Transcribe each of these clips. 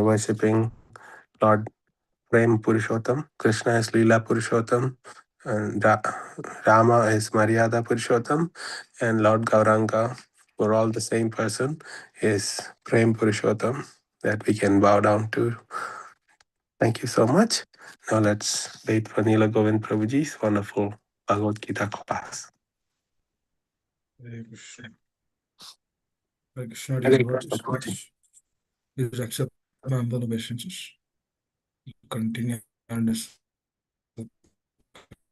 worshipping Lord Prem Purushottam. Krishna is Leela Purushottam, and Rama is Maryada Purushottam, and Lord Gauranga, who are all the same person, is Prem Purushottam that we can bow down to. Thank you so much. Now let's wait for Neela Govind Prabhuji's wonderful Bhagavad Gita class. Hare Krishna. Hare Krishna, Hare dear Krishna, Lord, Prabhuji. please accept my humble obeisances. Continue on this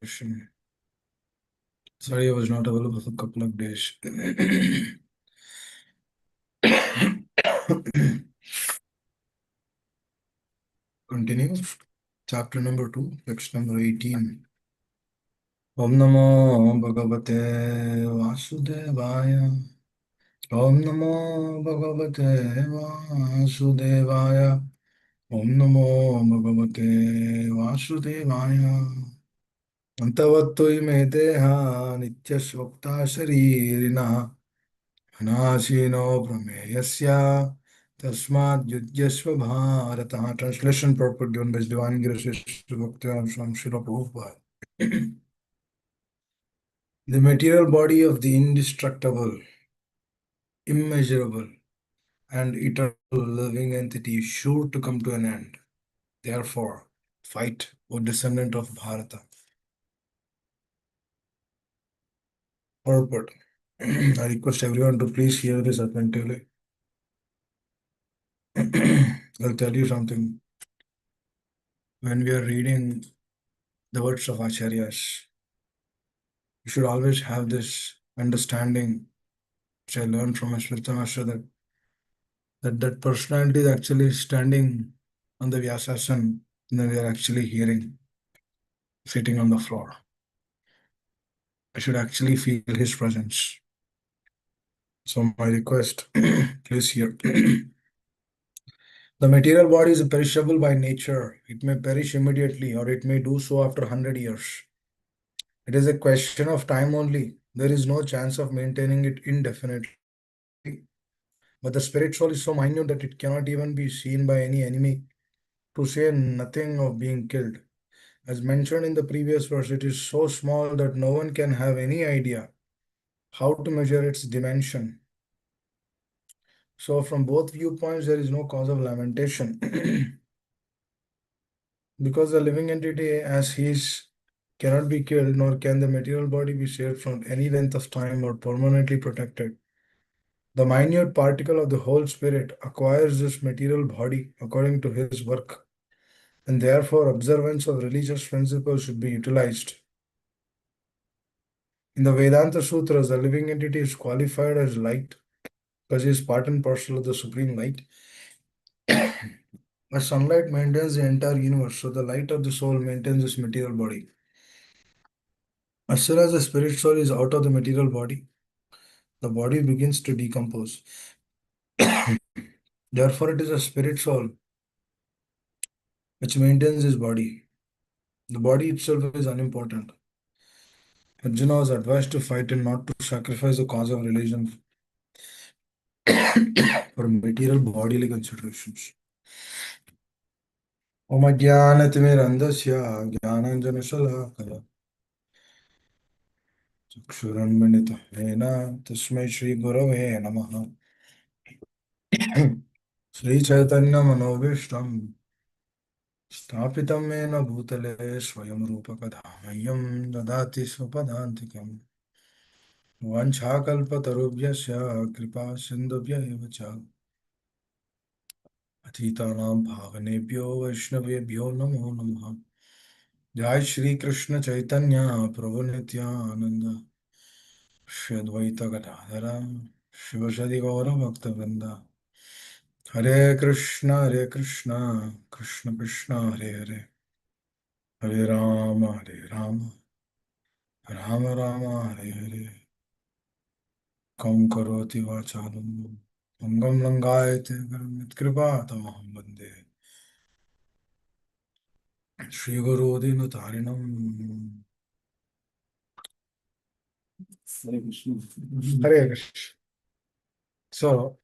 question. Sorry, I was not available for a couple of days. Continue. Chapter number 2, text number 18. Om Namo Bhagavate Vasudevaya. Om Namo Bhagavate Vasudevaya. Om Namo Bhagavate Vasudevaya. Antavatu ime deha nityasvakta sharirina anasino prameyasya tasmad yudhyasva bharata. Translation purport given by His Divine Grace Bhaktivedanta Swami Srila Prabhupada. The material body of the indestructible, immeasurable, and eternal living entity is sure to come to an end. Therefore, fight, O descendant of Bharata. Purport. I request everyone to please hear this attentively. I'll tell you something. When we are reading the words of Acharyas, you should always have this understanding, which I learned from my spiritual master, that personality is actually standing on the Vyasasana, and then we are actually hearing, sitting on the floor. I should actually feel his presence. So my request, please hear. The material body is perishable by nature. It may perish immediately or it may do so after 100 years. It is a question of time only. There is no chance of maintaining it indefinitely. But the spirit soul is so minute that it cannot even be seen by any enemy, to say nothing of being killed. As mentioned in the previous verse, it is so small that no one can have any idea how to measure its dimension. So from both viewpoints, there is no cause of lamentation. Because the living entity as he is cannot be killed, nor can the material body be saved from any length of time or permanently protected. The minute particle of the whole spirit acquires this material body according to his work, and therefore observance of religious principles should be utilized. In the Vedanta Sutras, the living entity is qualified as light because he is part and parcel of the supreme light. As sunlight maintains the entire universe, so the light of the soul maintains this material body. As soon as the spirit soul is out of the material body, the body begins to decompose. Therefore, it is a spirit soul which maintains his body. The body itself is unimportant. Arjuna was advised to fight and not to sacrifice the cause of religion for material bodily considerations. Om Ajnanatimirandasya Jnananjanashalakaya Chakshuranmanita Vena Tasmai Shri Gurave Namaha Shri Chaitanya Manobishtam Stapitam Mena Bhutale Swayam Rupakadhamyam Dadati Swapadantikam Vanchakalpatarubhyasya Kripa Sindhubhya eva cha Athitanam Bhavanebhyo Vaishnavebhyo Namo Namaha Jai Shri Krishna Chaitanya Prabhu Nityananda Shri Advaita Gadadhara Shivasadi Gaura Bhakta Vrinda Hare Krishna Krishna Krishna Hare Hare Hare Rama Rama Rama Hare Hare Kam Karoti Vachalam Angam Langayate Kripa Tamaham Bande Shri Guru Dinu Tarinam Hare Krishna. Hare Krishna. So,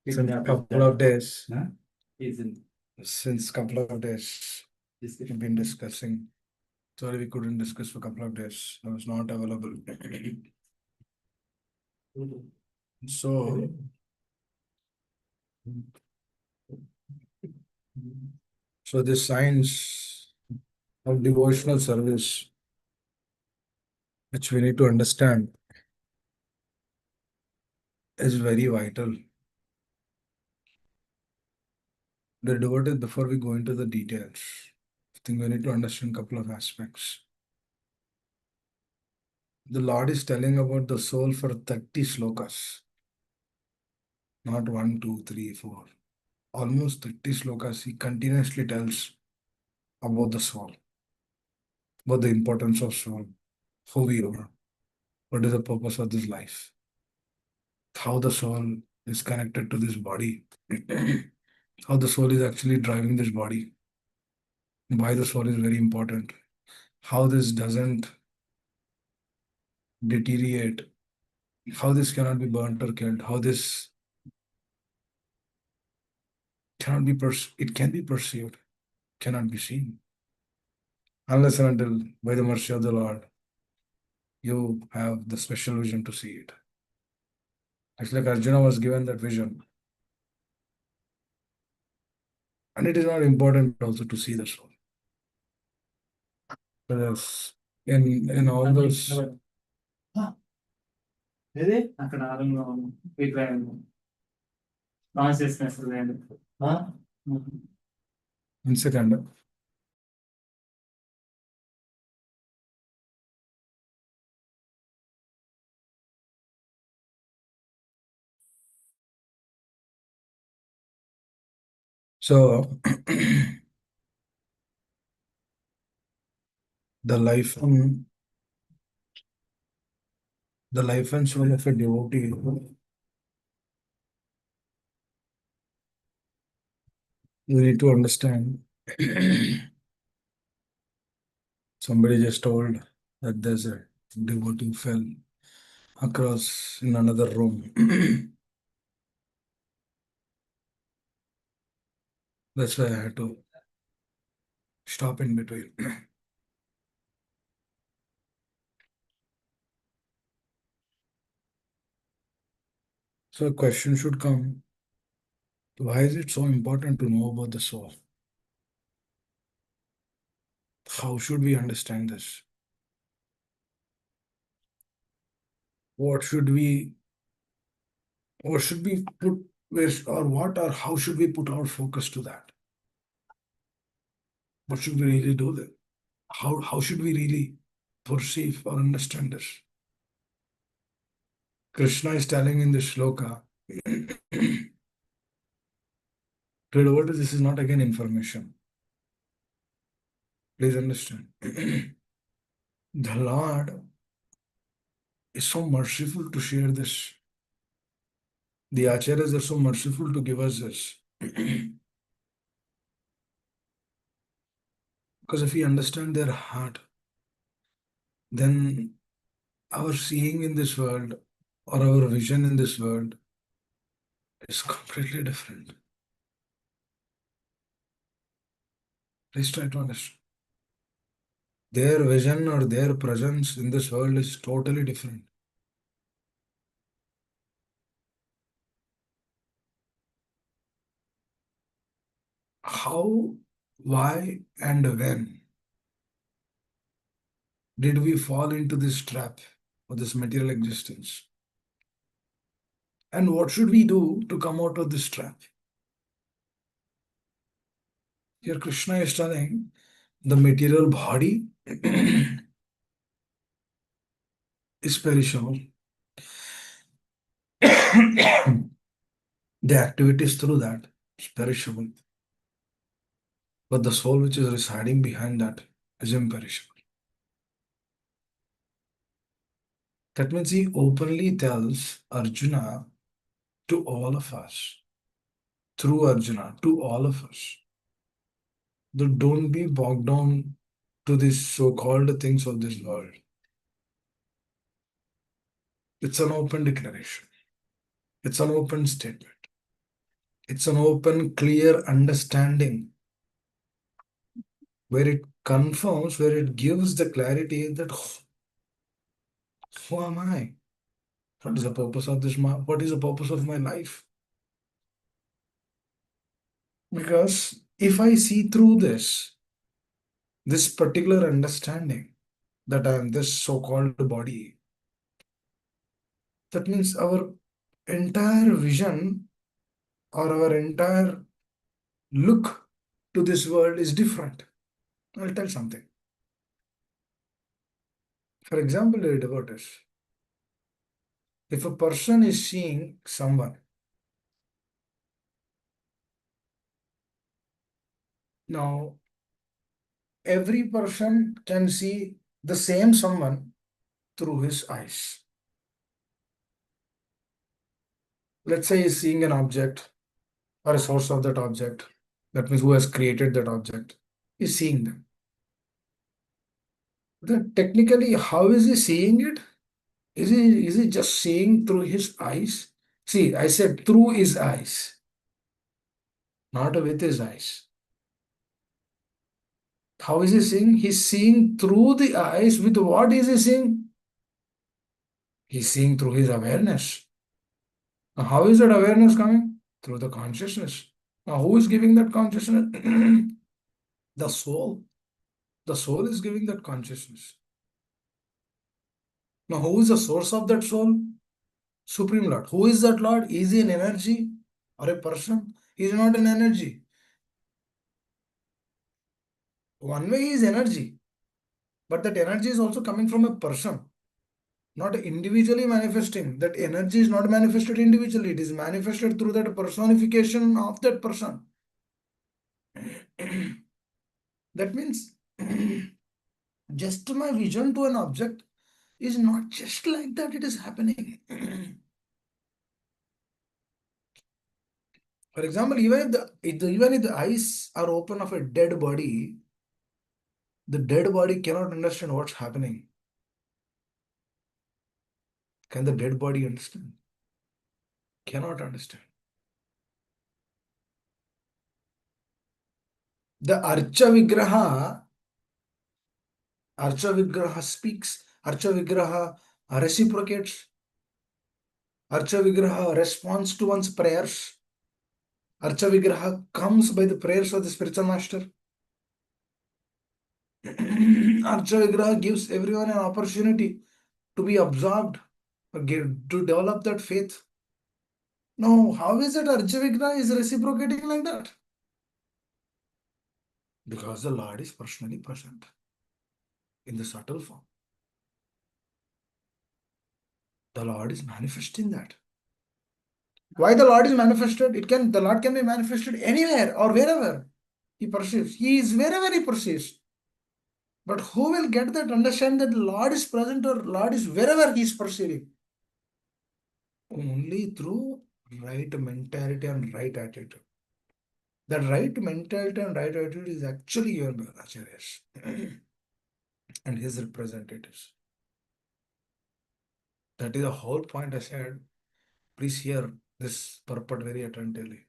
Since a couple of days, since couple of days, we've been discussing. Sorry, we couldn't discuss for a couple of days. I was not available. So, so this science of devotional service, which we need to understand, is very vital. The devoted, before we go into the details, I think we need to understand a couple of aspects. The Lord is telling about the soul for 30 slokas, not 1, 2, 3, 4. Almost 30 slokas. He continuously tells about the soul, about the importance of soul, who we are, what is the purpose of this life, how the soul is connected to this body, how the soul is actually driving this body, why the soul is very important, how this doesn't deteriorate, how this cannot be burnt or killed, how this cannot be it can be perceived, cannot be seen, unless and until by the mercy of the Lord you have the special vision to see it. It's like Arjuna was given that vision. And it is not important also to see the soul. Because in all those అక్కడ ఆరంలో consciousness లేదు. one second. So the life and soul of a devotee, you need to understand. Somebody just told that there's a devotee fell across in another room. That's why I had to stop in between. So a question should come, why is it so important to know about the soul? How should we understand this? What should we put where or what or how should we put our focus to that? What should we really do then? How should we really perceive or understand this? Krishna is telling in this shloka, what is this is not again information. Please understand. The Lord is so merciful to share this. The acharyas are so merciful to give us this. Because if we understand their heart, then our seeing in this world or our vision in this world is completely different. Please try to understand. Their vision or their presence in this world is totally different. How, why, and when did we fall into this trap of this material existence? And what should we do to come out of this trap? Here Krishna is telling the material body is perishable. The activities through that is perishable. But the soul which is residing behind that is imperishable. That means he openly tells Arjuna to all of us, through Arjuna, to all of us, that don't be bogged down to these so-called things of this world. It's an open declaration. It's an open statement. It's an open, clear understanding where it confirms, where it gives the clarity that who am I? What is the purpose of this? What is the purpose of my life? Because if I see through this particular understanding that I am this so-called body, that means our entire vision or our entire look to this world is different. I'll tell something. For example, read about this. If a person is seeing someone, now every person can see the same someone through his eyes. Let's say he's seeing an object or a source of that object. That means who has created that object is seeing them. Then technically, how is he seeing it? Is he just seeing through his eyes? See, I said through his eyes, not with his eyes. How is he seeing? He's seeing through the eyes. With what is he seeing? He's seeing through his awareness. Now, how is that awareness coming? Through the consciousness. Now, who is giving that consciousness? The soul. The soul is giving that consciousness. Now, who is the source of that soul? Supreme Lord. Who is that Lord? Is he an energy or a person? He is not an energy. One way he is energy, but that energy is also coming from a person, not individually manifesting. That energy is not manifested individually. It is manifested through that personification of that person. That means just my vision to an object is not just like that, it is happening. For example, even if the eyes are open of a dead body, the dead body cannot understand what's happening. Can the dead body understand? Cannot understand. The Archa Vigraha speaks, Archa Vigraha reciprocates, Archa Vigraha responds to one's prayers, Archa Vigraha comes by the prayers of the spiritual master. Archa Vigraha gives everyone an opportunity to be absorbed, to develop that faith. Now, how is it Archa Vigraha is reciprocating like that? Because the Lord is personally present in the subtle form. The Lord is manifesting that. Why the Lord is manifested? The Lord can be manifested anywhere or wherever he perceives. He is wherever he perceives. But who will get that understand that the Lord is present or Lord is wherever he is perceiving? Only through right mentality and right attitude. That right mentality and right attitude is actually your acharyas and his representatives. That is the whole point I said. Please hear this purport very attentively.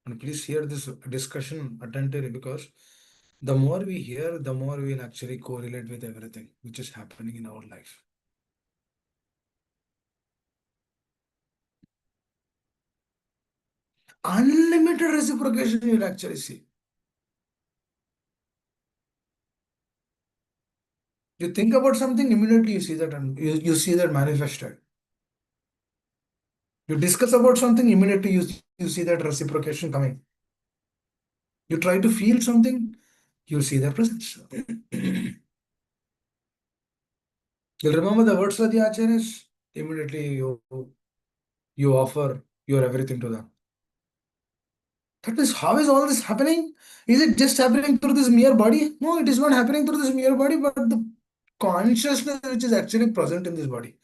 And please hear this discussion attentively, because the more we hear, the more we will actually correlate with everything which is happening in our life. Unlimited reciprocation you will actually see. You think about something, immediately you see that, and you see that manifested. You discuss about something, immediately you see that reciprocation coming. You try to feel something, you see their presence. You'll remember the words of the acharyas, immediately you offer your everything to them. That means, how is all this happening? Is it just happening through this mere body? No, it is not happening through this mere body, but the consciousness which is actually present in this body,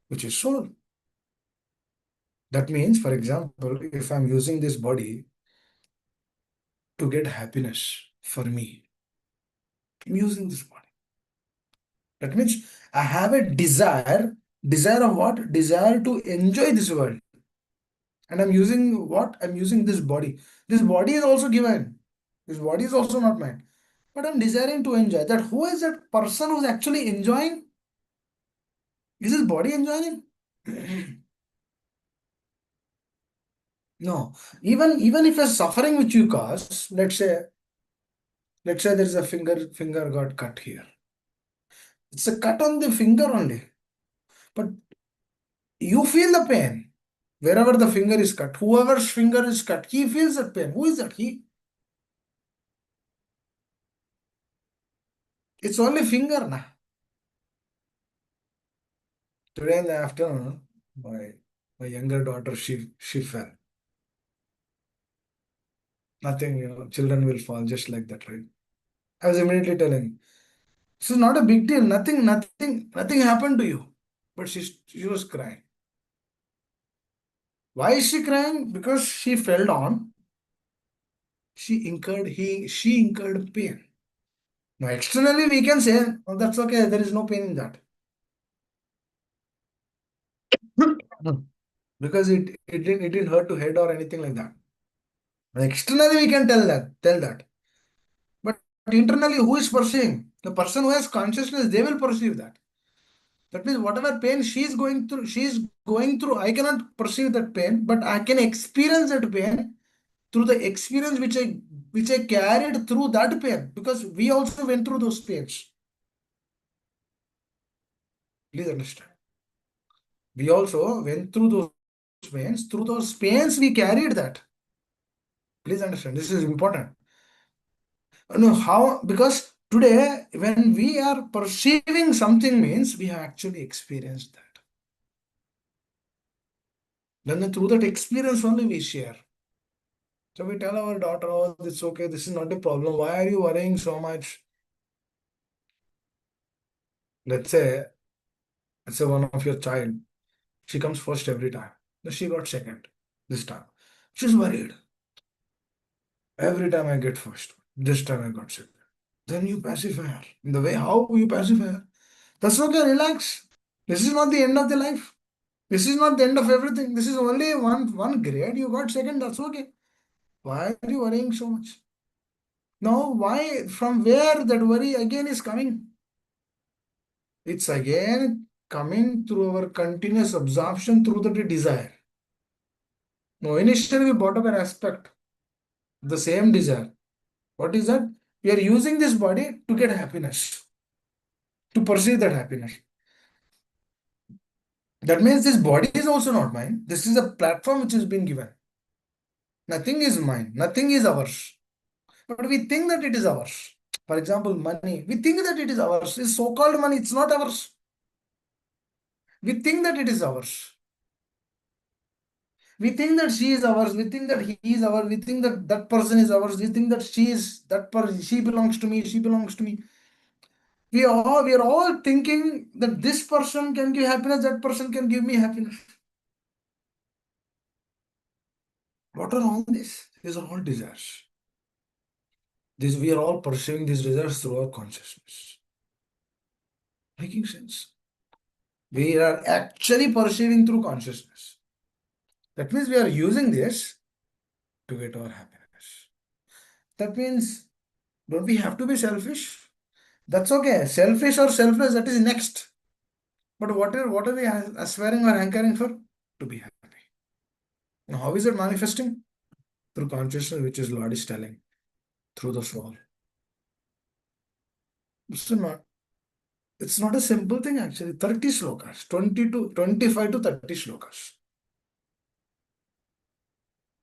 which is soul. That means, for example, if I'm using this body to get happiness for me, I'm using this body. That means I have a desire of what? Desire to enjoy this world. And I'm using what? I'm using this body. This body is also given. This body is also not mine. But I'm desiring to enjoy. That who is that person who's actually enjoying? Is his body enjoying it? No. Even if a suffering which you cause, let's say there is a finger got cut here. It's a cut on the finger only. But you feel the pain. Wherever the finger is cut, whoever's finger is cut, he feels that pain. Who is that? He. It's only finger now. Today in the afternoon, my younger daughter, she fell. Nothing, children will fall just like that, right? I was immediately telling, this is not a big deal. Nothing happened to you. But she was crying. Why is she crying? Because she fell down. She incurred pain. Now externally we can say, oh, that's okay, there is no pain in that. Because it didn't hurt to head or anything like that. Externally we can tell that. But internally, who is perceiving? The person who has consciousness, they will perceive that. That means whatever pain she is going through, I cannot perceive that pain, but I can experience that pain through the experience which I carried through that pain, because we also went through those pains. Please understand. We also went through those pains. Through those pains, we carried that. Please understand. This is important. No, how? Because today, when we are perceiving something, means we have actually experienced that. Then through that experience only we share. So we tell our daughter, oh, it's okay, this is not a problem. Why are you worrying so much? Let's say, one of your child, she comes first every time. Then she got second this time. She's worried. Every time I get first. This time I got second. Then you pacify her. In the way how you pacify her. That's okay, relax. This is not the end of the life. This is not the end of everything. This is only one grade. You got second, that's okay. Why are you worrying so much? Now, why, from where that worry again is coming? It's again coming through our continuous absorption through the desire. Now, initially we brought up an aspect, the same desire. What is that? We are using this body to get happiness, to perceive that happiness. That means this body is also not mine. This is a platform which has been given. Nothing is mine. Nothing is ours. But we think that it is ours. For example, money. We think that it is ours. It's so-called money. It's not ours. We think that it is ours. We think that she is ours. We think that he is ours. We think that that person is ours. We think that she is that person. She belongs to me. She belongs to me. We are all thinking that this person can give happiness. That person can give me happiness. What are all this? These are all desires. We are all pursuing these desires through our consciousness. Making sense? We are actually perceiving through consciousness. That means we are using this to get our happiness. That means, don't we have to be selfish? That's okay. Selfish or selfless, that is next. But what are we aspiring or anchoring for? To be happy. Now, how is it manifesting? Through consciousness, which is Lord is telling, through the soul. It's not a simple thing actually. 30 slokas, 25 to 30 slokas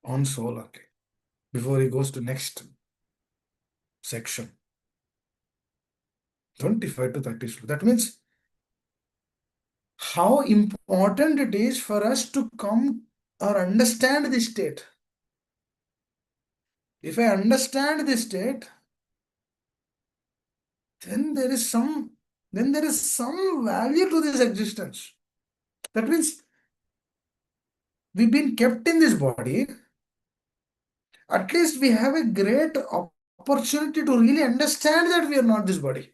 on soul, okay, before he goes to next section. 25 to 30 slokas. That means how important it is for us to come or understand this state. If I understand this state, then there is some value to this existence. That means we've been kept in this body. At least we have a great opportunity to really understand that we are not this body.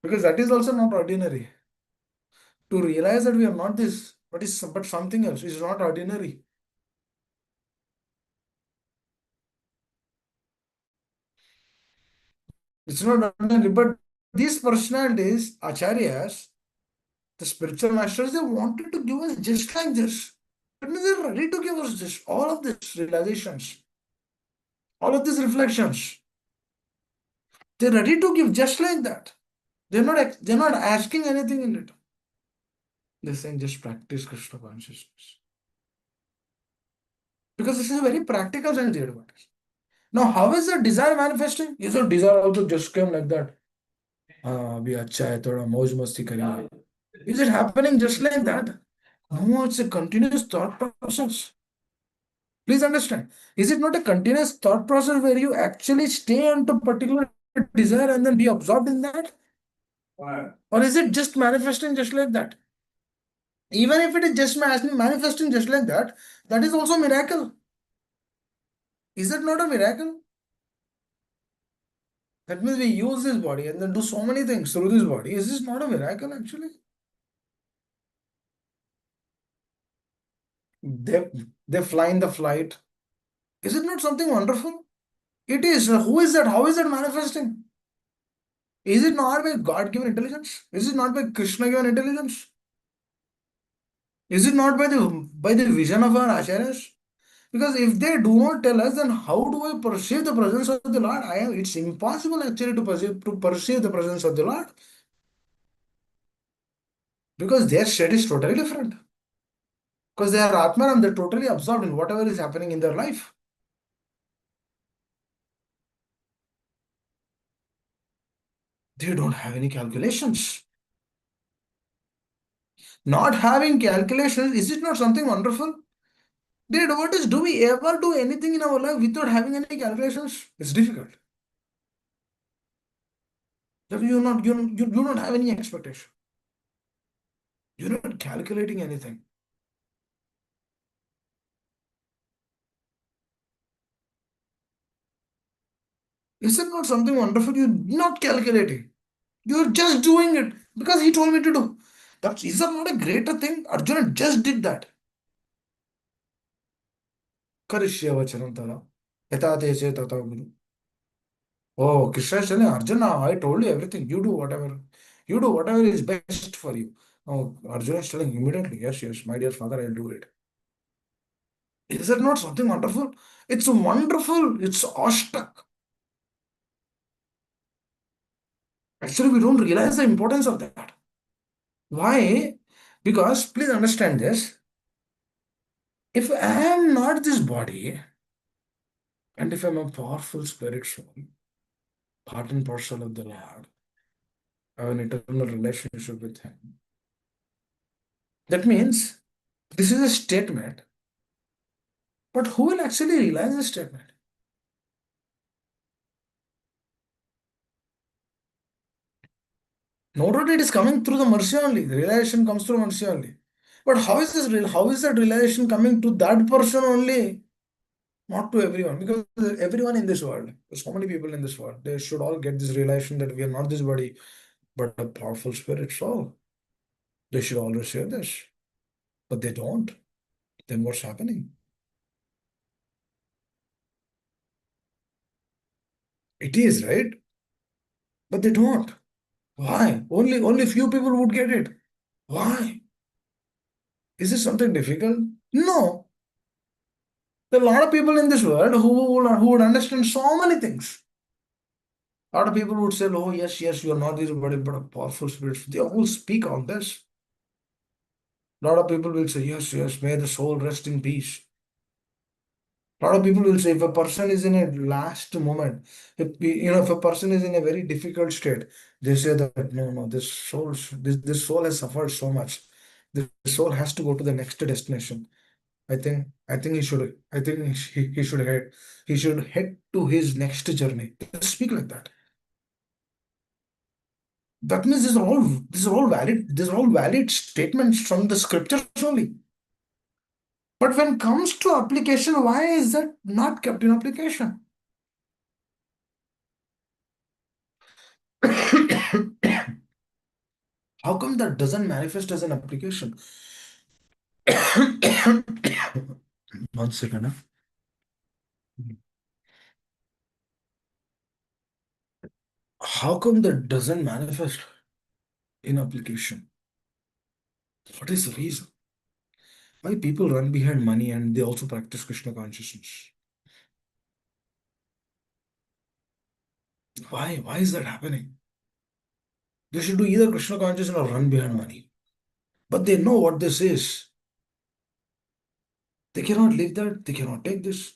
Because that is also not ordinary. to realize that we are not this, but something else. It's not ordinary. It's not ordinary. But these personalities, acharyas, the spiritual masters, they wanted to give us just like this. That means they're ready to give us this, all of these realizations, all of these reflections. They're ready to give just like that. They're not asking anything in return. They're saying just practice Krishna consciousness. Because this is a very practical sense advantage. Now, how is the desire manifesting? Is the desire also just came like that? अभी अच्छा है थोड़ा मौज मस्ती करेंगे. Is it happening just like that? No, it's a continuous thought process. Please understand. Is it not a continuous thought process where you actually stay onto particular desire and then be absorbed in that? Or is it just manifesting just like that? Even if it is just manifesting just like that, that is also a miracle. Is it not a miracle? That means we use this body and then do so many things through this body. Is this not a miracle actually? They, they fly in the flight. Is it not something wonderful? It is. Who is that? How is that manifesting? Is it not by God given intelligence? Is it not by Krishna given intelligence? Is it not by the vision of our acharyas? Because if they do not tell us, then how do I perceive the presence of the Lord? It's impossible actually to perceive the presence of the Lord. Because their state is totally different. Because they are Atman, they're totally absorbed in whatever is happening in their life. They don't have any calculations. Not having calculations, is it not something wonderful? Do we ever do anything in our life without having any calculations? It's difficult. That you don't have any expectation. You're not calculating anything. Is it not something wonderful? You're not calculating. You're just doing it because he told me to do. Is that not a greater thing? Arjuna just did that. Karishya vachanam tada. Yata tese tata guru. Oh, Krishna is telling Arjuna, I told you everything. You do whatever. You do whatever is best for you. Oh, Arjuna is telling immediately, yes, yes, my dear father, I'll do it. Is that not something wonderful? It's wonderful. It's awestruck. Actually, we don't realize the importance of that. Why? Because, please understand this. If I am not this body, and if I'm a powerful spirit soul, part and parcel of the Lord, I have an eternal relationship with Him. That means this is a statement, but who will actually realize this statement? No doubt it is coming through the mercy only. The realization comes through mercy only. But how is this real? How is that realization coming to that person only? Not to everyone, because everyone in this world, there's so many people in this world, they should all get this realization that we are not this body, but a powerful spirit soul. They should all receive this. But they don't. Then what's happening? It is, right? But they don't. Why? Only few people would get it. Why? Is this something difficult? No. There are a lot of people in this world who would understand so many things. A lot of people would say, oh, yes, yes, you are not this body, but a powerful spirit. They all speak on this. A lot of people will say, yes, yes, may the soul rest in peace. A lot of people will say, if a person is in a last moment, if a person is in a very difficult state, they say that no, this soul has suffered so much. This soul has to go to the next destination. I think he should head to his next journey. They speak like that. That means these are all valid statements from the scriptures only. But when it comes to application, why is that not kept in application? How come that doesn't manifest as an application? 1 second. How come that doesn't manifest in application? What is the reason? Why people run behind money and they also practice Krishna consciousness? Why? Why is that happening? They should do either Krishna consciousness or run behind money. But they know what this is. They cannot leave that. They cannot take this.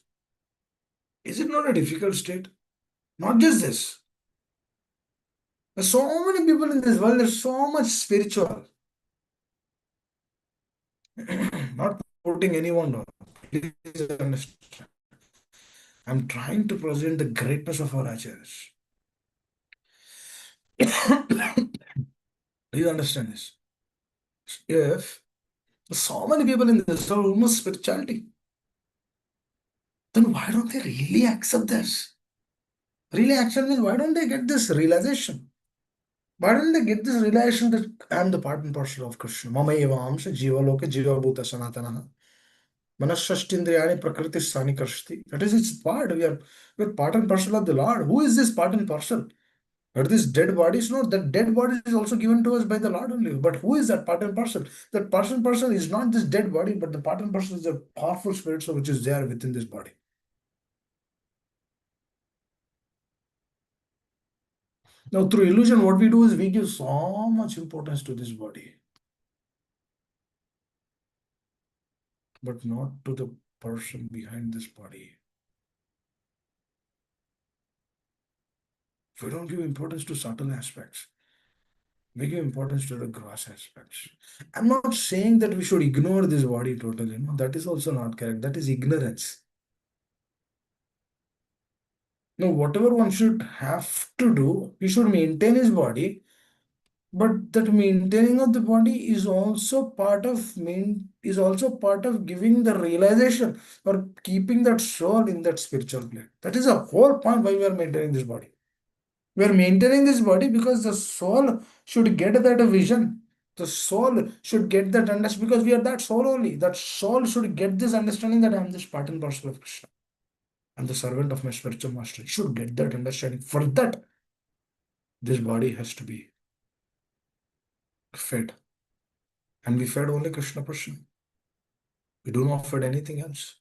Is it not a difficult state? Not just this. There's so many people in this world. There's so much spiritual. Not putting anyone down. Please understand. I'm trying to present the greatness of our acharyas. Do you understand this? If so many people in this world almost spirituality, then why don't they really accept this? Really accept means why don't they get this realization? Why don't they get this realization that I am the part and parcel of Krishna? Mama eva amsa jiva loka jiva bhuta sanatana. Manashashtindriyani prakriti sani krishti. That is its part. We're part and parcel of the Lord. Who is this part and parcel? Are these dead bodies? No, that dead body is also given to us by the Lord only. But who is that part and parcel? That part and parcel is not this dead body, but the part and parcel is the powerful spirit which is there within this body. Now, through illusion, what we do is we give so much importance to this body, but not to the person behind this body. We don't give importance to subtle aspects. We give importance to the gross aspects. I'm not saying that we should ignore this body totally. No, that is also not correct. That is ignorance. Now, whatever one should have to do, he should maintain his body, but that maintaining of the body is also part of giving the realization or keeping that soul in that spiritual plane. That is the whole point why we are maintaining this body. We are maintaining this body because the soul should get that vision. The soul should get that understanding because we are that soul only. That soul should get this understanding that I am this part and parcel of Krishna. I'm the servant of my spiritual master. You should get that understanding. For that, this body has to be fed. And we fed only Krishna Prasad. We do not feed anything else.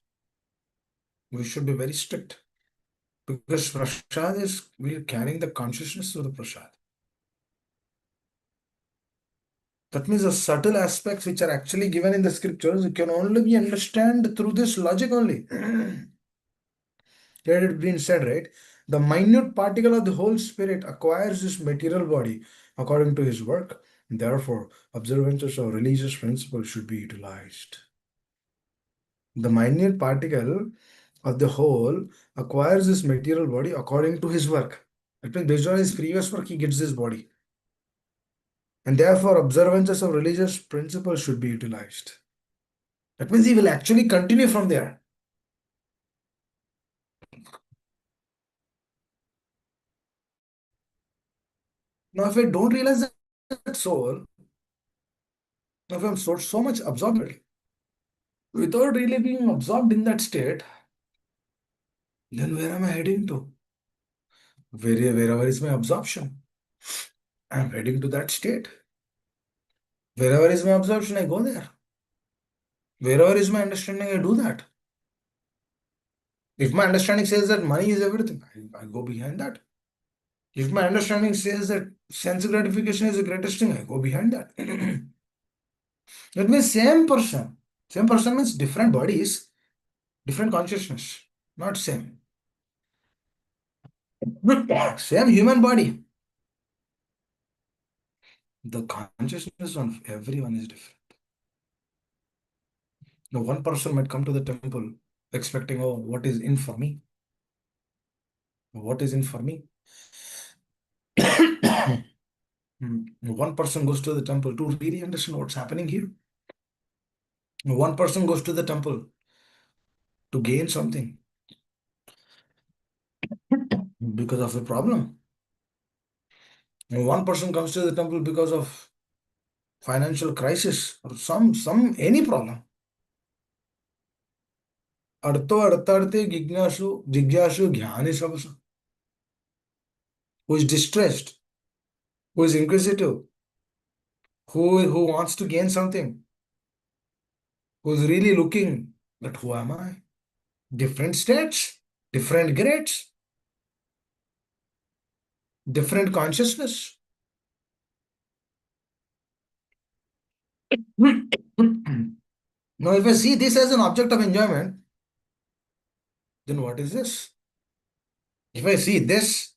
We should be very strict. Because Prasad is, we are carrying the consciousness of the Prasad. That means the subtle aspects which are actually given in the scriptures can only be understood through this logic only. It had been said, right? The minute particle of the whole spirit acquires this material body according to his work. Therefore, observances of religious principles should be utilized. The minute particle of the whole acquires this material body according to his work. That means based on his previous work, he gets this body. And therefore, observances of religious principles should be utilized. That means he will actually continue from there. Now, if I don't realize that soul, now if I'm so much absorbed, without really being absorbed in that state, then where am I heading to? Wherever is my absorption, I'm heading to that state. Wherever is my absorption, I go there. Wherever is my understanding, I do that. If my understanding says that money is everything, I go behind that. If my understanding says that sense gratification is the greatest thing, I go behind that. That means same person. Same person means different bodies, different consciousness, not same. Same human body. The consciousness of everyone is different. Now, one person might come to the temple expecting, oh, what is in for me? What is in for me? One person goes to the temple to really understand what's happening here. One person goes to the temple to gain something because of a problem. One person comes to the temple because of financial crisis, or any problem. Arte jigyasu jnani samasa. Who is distressed, who is inquisitive, who wants to gain something, who is really looking that who am I? Different states, different grades, different consciousness. Now, if I see this as an object of enjoyment, then what is this? If I see this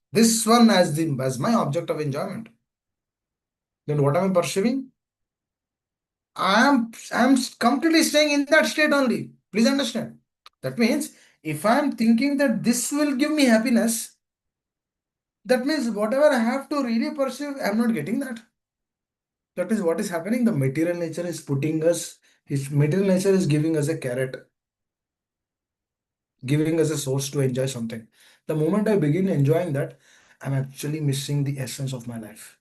one as my object of enjoyment, then what am I perceiving? I am completely staying in that state only. Please understand. That means if I am thinking that this will give me happiness, that means whatever I have to really perceive, I am not getting that. That is what is happening. The material nature is putting us, his material nature is giving us a carrot, giving us a source to enjoy something. The moment I begin enjoying that, I'm actually missing the essence of my life.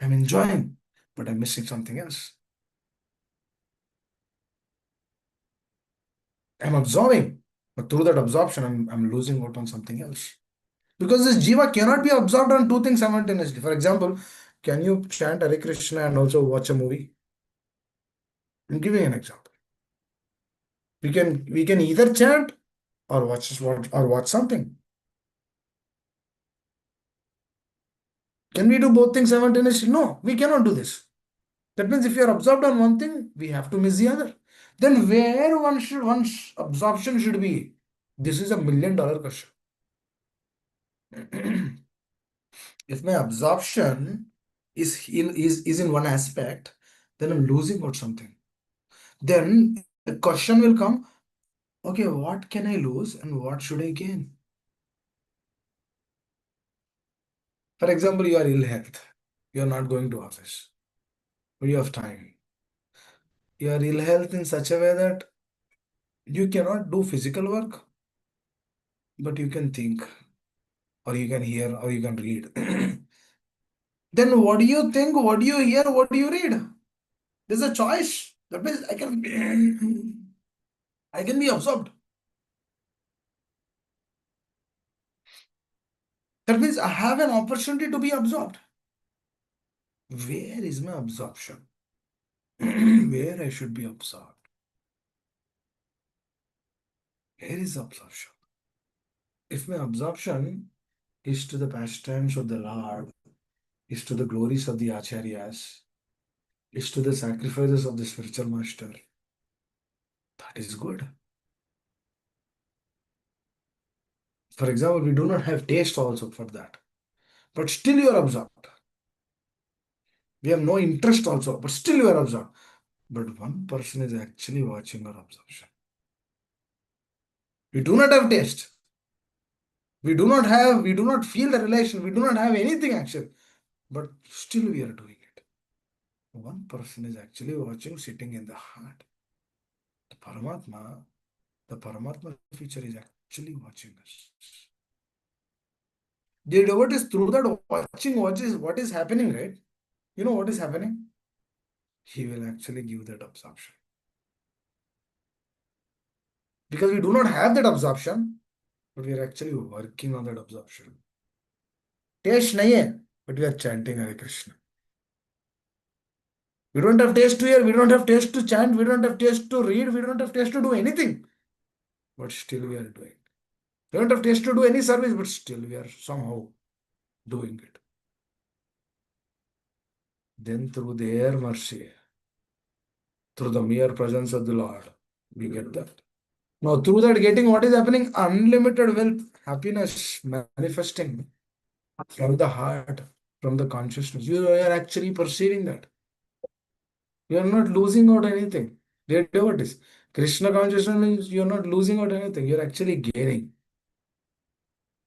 I'm enjoying, but I'm missing something else. I'm absorbing, but through that absorption, I'm losing out on something else. Because this jiva cannot be absorbed on two things simultaneously. For example, can you chant Hare Krishna and also watch a movie? I'm giving an example. We can either chant or watch something. Can we do both things simultaneously? No, we cannot do this. That means if you are absorbed on one thing, we have to miss the other. Then where one's absorption should be? This is $1 million question. If my absorption is in one aspect, then I'm losing out something. Then the question will come, okay, what can I lose and what should I gain? For example, you are ill health. You are not going to office. You have time. You are ill health in such a way that you cannot do physical work, but you can think, or you can hear, or you can read. Then what do you think? What do you hear? What do you read? There's a choice. That means I can be absorbed. That means I have an opportunity to be absorbed. Where is my absorption? Where I should be absorbed? Where is absorption? If my absorption is to the pastimes of the Lord, is to the glories of the Acharyas, is to the sacrifices of the spiritual master, that is good. For example, we do not have taste also for that, but still you are absorbed. We have no interest also, but still you are absorbed. But one person is actually watching our absorption. We do not have taste. We do not feel the relation. We do not have anything actually, but still we are doing it. One person is actually watching, sitting in the heart. The Paramatma feature is actually watching us. The devotee is through that watching what is happening, right? You know what is happening? He will actually give that absorption. Because we do not have that absorption, but we are actually working on that absorption. Taste nahi hai, but we are chanting Hare Krishna. We don't have taste to hear, we don't have taste to chant, we don't have taste to read, we don't have taste to do anything. But still we are doing. We don't have taste to do any service, but still we are somehow doing it. Then through their mercy, through the mere presence of the Lord, we get that. Now through that getting, what is happening? Unlimited wealth, happiness manifesting from the heart, from the consciousness. You are actually perceiving that. You are not losing out anything. Dear devotees, Krishna consciousness means you are not losing out anything. You are actually gaining.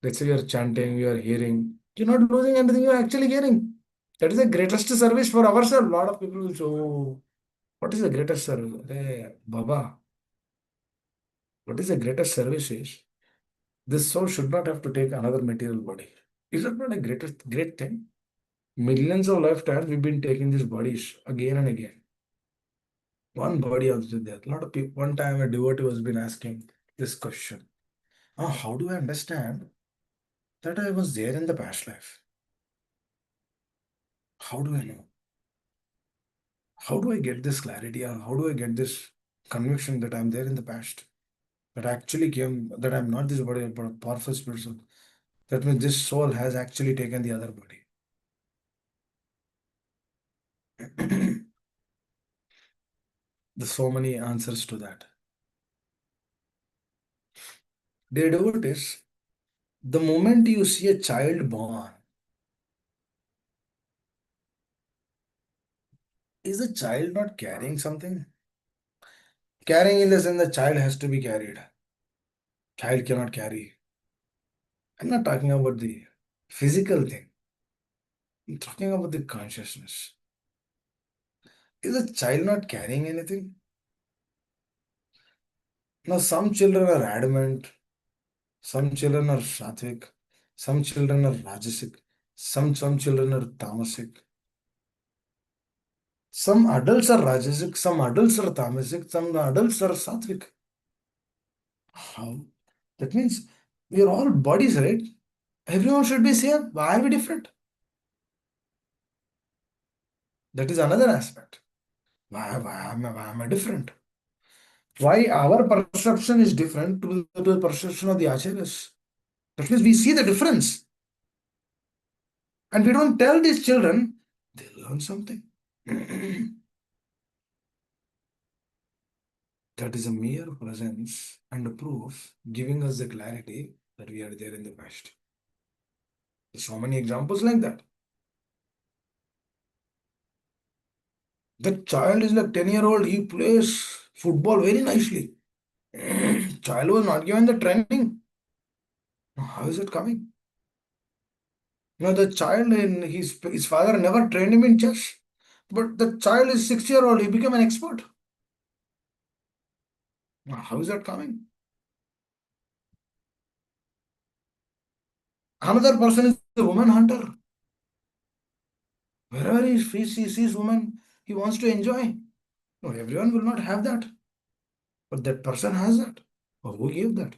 Let's say you are chanting, you are hearing. You're not losing anything. You are actually gaining. That is the greatest service for ourselves. A lot of people will say, "Oh, what is the greatest service?" Hey, Baba, what is the greatest service is this soul should not have to take another material body. Is that not a great thing? Millions of lifetimes we've been taking these bodies again and again. One body after the other. A lot of people. One time a devotee was been asking this question. How do I understand that I was there in the past life? How do I know? How do I get this clarity? Or how do I get this conviction that I'm there in the past? That I actually came, that I'm not this body, but a powerful spirit soul. That means this soul has actually taken the other body. There's so many answers to that. Dear devotees, the moment you see a child born, is the child not carrying something? Carrying in the sense the child has to be carried. Child cannot carry. I'm not talking about the physical thing. I'm talking about the consciousness. Is the child not carrying anything? Now, some children are adamant, some children are sattvic, some children are rajasic, some children are tamasic. Some adults are rajasic, some adults are tamasic, some adults are sattvic. How? That means we are all bodies, right? Everyone should be same. Why are we different? That is another aspect. Why am I different? Why our perception is different to the perception of the acharyas? That means we see the difference. And we don't tell these children, they learn something. That is a mere presence and a proof giving us the clarity that we are there in the past. There's so many examples like that. The child is like 10-year-old, he plays football very nicely. Child was not given the training. How is it coming? The child in his father never trained him in chess. But the child is 6-year-old, he became an expert. How is that coming? Another person is a woman hunter. Wherever he sees woman, he wants to enjoy. No, everyone will not have that. But that person has that. Or who gave that?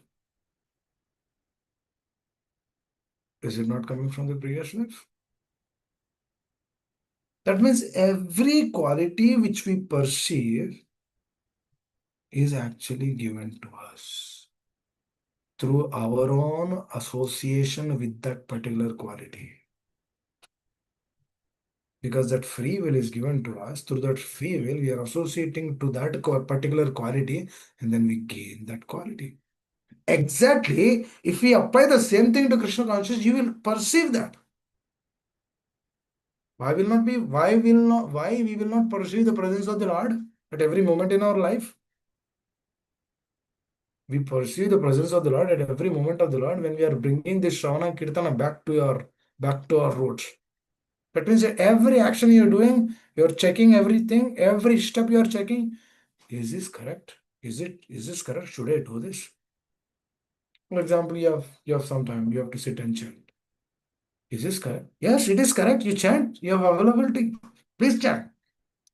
Is it not coming from the previous life? That means every quality which we perceive is actually given to us through our own association with that particular quality. Because that free will is given to us, through that free will, we are associating to that particular quality, and then we gain that quality. Exactly, if we apply the same thing to Krishna consciousness, you will perceive that. Why we will not perceive the presence of the Lord at every moment in our life? We perceive the presence of the Lord at every moment of the Lord when we are bringing this Shravana Kirtana back to our roots. That means that every action you're doing, you're checking everything, every step you're checking. Is this correct? Is this correct? Should I do this? For example, you have some time, you have to sit and chant. Is this correct? Yes, it is correct. You chant, you have availability. Please chant.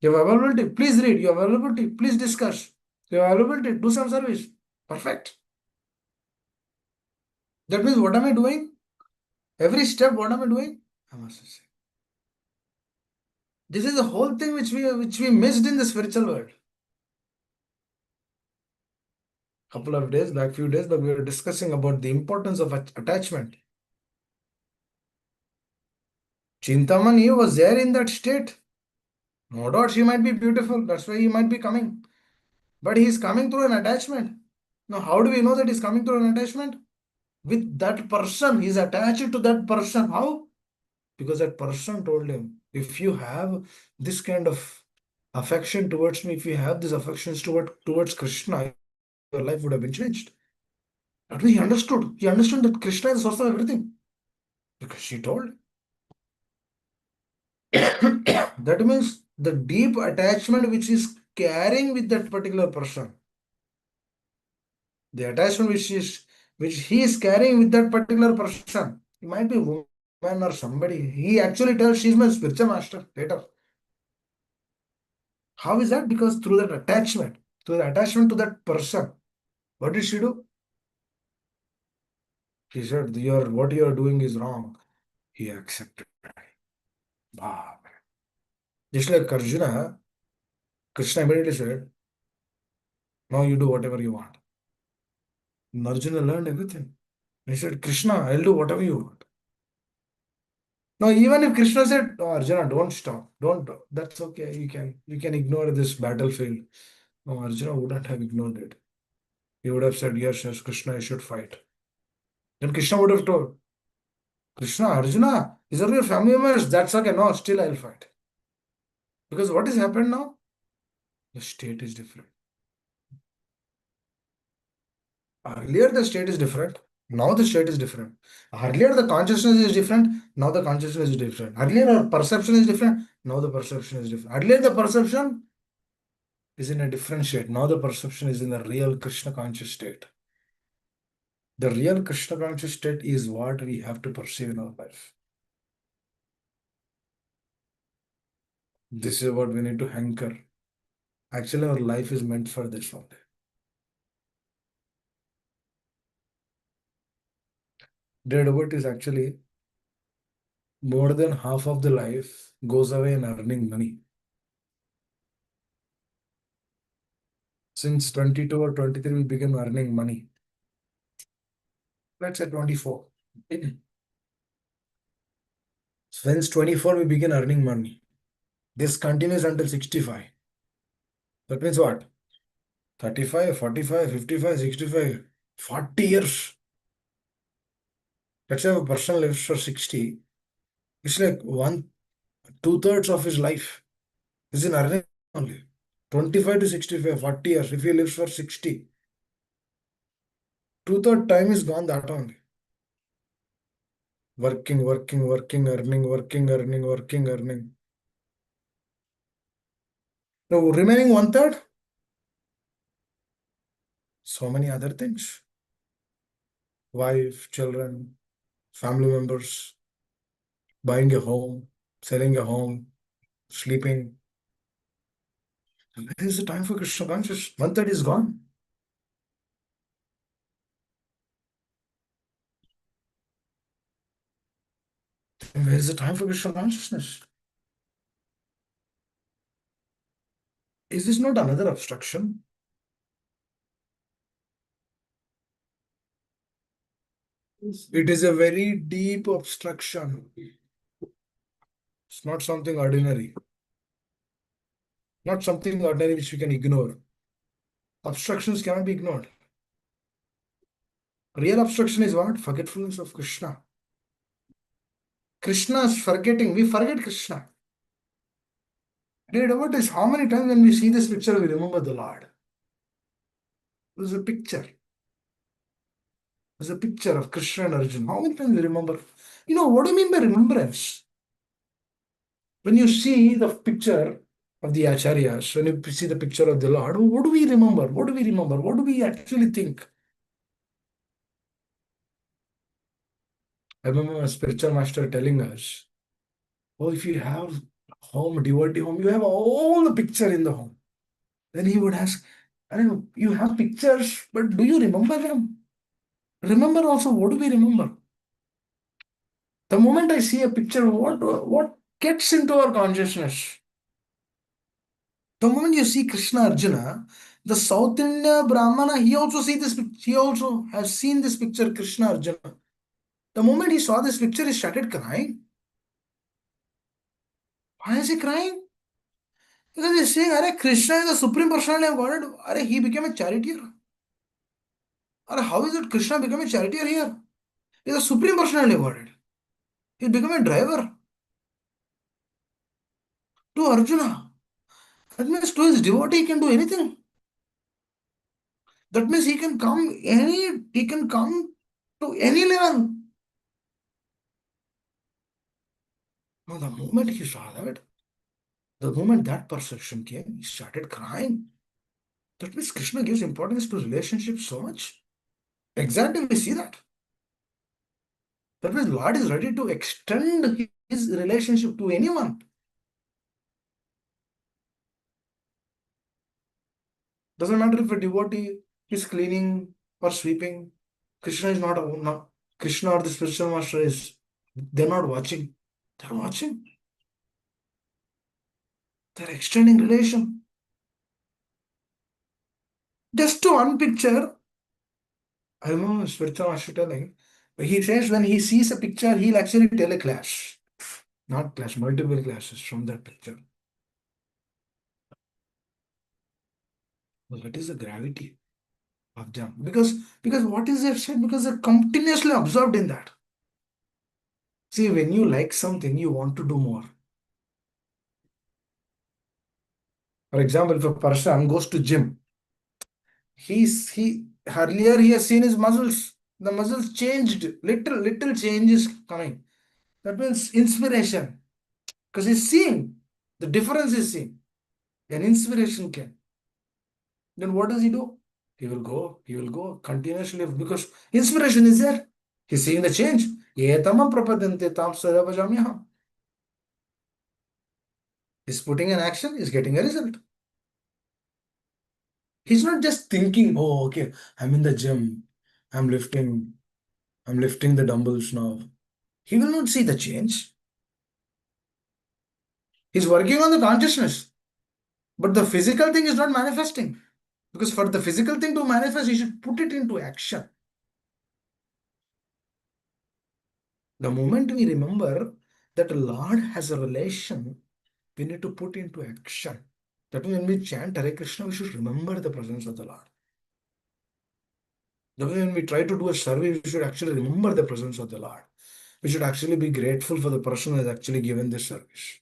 You have availability, please read. You have availability, please discuss. You have availability, do some service. Perfect. That means what am I doing? Every step, what am I doing? I must say. This is the whole thing which we missed in the spiritual world. Couple of days back, few days back, we were discussing about the importance of attachment. Chintamani was there in that state. No doubt she might be beautiful. That's why he might be coming. But he is coming through an attachment. Now, how do we know that he's coming through an attachment? With that person, he's attached to that person. How? Because that person told him, if you have this kind of affection towards me, if you have this affections towards Krishna, your life would have been changed. That means he understood. He understood that Krishna is the source of everything. Because she told. That means the deep attachment which is carrying with that particular person. The attachment which he is carrying with that particular person. It might be woman, man or somebody. He actually tells she's my spiritual master later. How is that? Because through the attachment to that person, what did she do? She said, what you are doing is wrong. He accepted. Wow. Just like Arjuna, Krishna immediately said, now you do whatever you want. And Arjuna learned everything. He said, Krishna, I'll do whatever you want. Now, even if Krishna said, oh, Arjuna, don't stop, don't, that's okay. You can ignore this battlefield. No, Arjuna wouldn't have ignored it. He would have said, yes, yes, Krishna, you should fight. Then Krishna would have told, Krishna, Arjuna, these are your family members. That's okay. No, still I'll fight. Because what has happened now? The state is different. Earlier, the state is different. Now the state is different. Earlier, the consciousness is different. Now the consciousness is different. Earlier, our perception is different. Now the perception is different. Earlier, the perception is in a different state. Now the perception is in the real Krishna conscious state. The real Krishna conscious state is what we have to perceive in our life. This is what we need to anchor. Actually, our life is meant for this one day. Dead about is actually more than half of the life goes away in earning money. Since 22 or 23, we began earning money. Let's say 24. Since 24, we begin earning money. This continues until 65. That means what? 35, 45, 55, 65, 40 years. Let's say a person lives for 60. It's like 2/3 of his life is in earning only. 25 to 65, 40 years. If he lives for 60, 2/3 time is gone that only. Working, earning, working, earning, working, earning. Now, remaining 1/3, so many other things. Wife, children, family members, buying a home, selling a home, sleeping. Where is the time for Krishna consciousness? 1/3 is gone. Where is the time for Krishna consciousness? Is this not another obstruction? It is a very deep obstruction. It's not something ordinary. Not something ordinary which we can ignore. Obstructions cannot be ignored. Real obstruction is what? Forgetfulness of Krishna. Krishna's forgetting. We forget Krishna. Dude, what is how many times when we see this picture, we remember the Lord? There's a picture. There's a picture of Krishna and Arjuna. How many times we remember? You know, what do you mean by remembrance? When you see the picture of the Acharyas, when you see the picture of the Lord, what do we remember? What do we remember? What do we actually think? I remember my spiritual master telling us, oh, if you have home, devotee home, you have all the picture in the home. Then he would ask, I don't know, you have pictures, but do you remember them? Remember also, what do we remember? The moment I see a picture, what gets into our consciousness? The moment you see Krishna Arjuna, the South India Brahmana, he also has seen this picture, Krishna Arjuna. The moment he saw this picture, he started crying. Why is he crying? Because he's saying, Are Krishna is the Supreme Personality of Godhead. Are he became a charioteer. Are how is it Krishna became a charioteer here? He's the Supreme Personality of Godhead. He became a driver to Arjuna. That means to his devotee, he can do anything. That means he can come to any level. Now, the moment he saw that, the moment that perception came, he started crying. That means Krishna gives importance to relationships so much. Exactly, we see that. That means Lord is ready to extend his relationship to anyone. Doesn't matter if a devotee is cleaning or sweeping. Krishna is not Krishna or the spiritual master is, they're not watching. They're watching. They're extending relation. Just to one picture, I remember spiritual master telling, he says when he sees a picture, he'll actually tell a class. Not class, multiple classes from that picture. Well, what is the gravity of them? Because what is their said? Because they're continuously absorbed in that. See, when you like something, you want to do more. For example, if a person goes to gym, he earlier he has seen his muscles. The muscles changed. Little change is coming. That means inspiration. Because he's seeing. The difference is seen. An inspiration can. Then what does he do? He will go continuously because inspiration is there. He's seeing the change. Etamam prapadante tam sarabhajamyaham. He's putting an action, he's getting a result. He's not just thinking, oh, okay, I'm in the gym, I'm lifting, I'm lifting the dumbbells now. He will not see the change. He's working on the consciousness, but the physical thing is not manifesting. Because for the physical thing to manifest, he should put it into action. The moment we remember that the Lord has a relation, we need to put into action. That means when we chant Hare Krishna, we should remember the presence of the Lord. That means when we try to do a survey, we should actually remember the presence of the Lord. We should actually be grateful for the person who has actually given this service.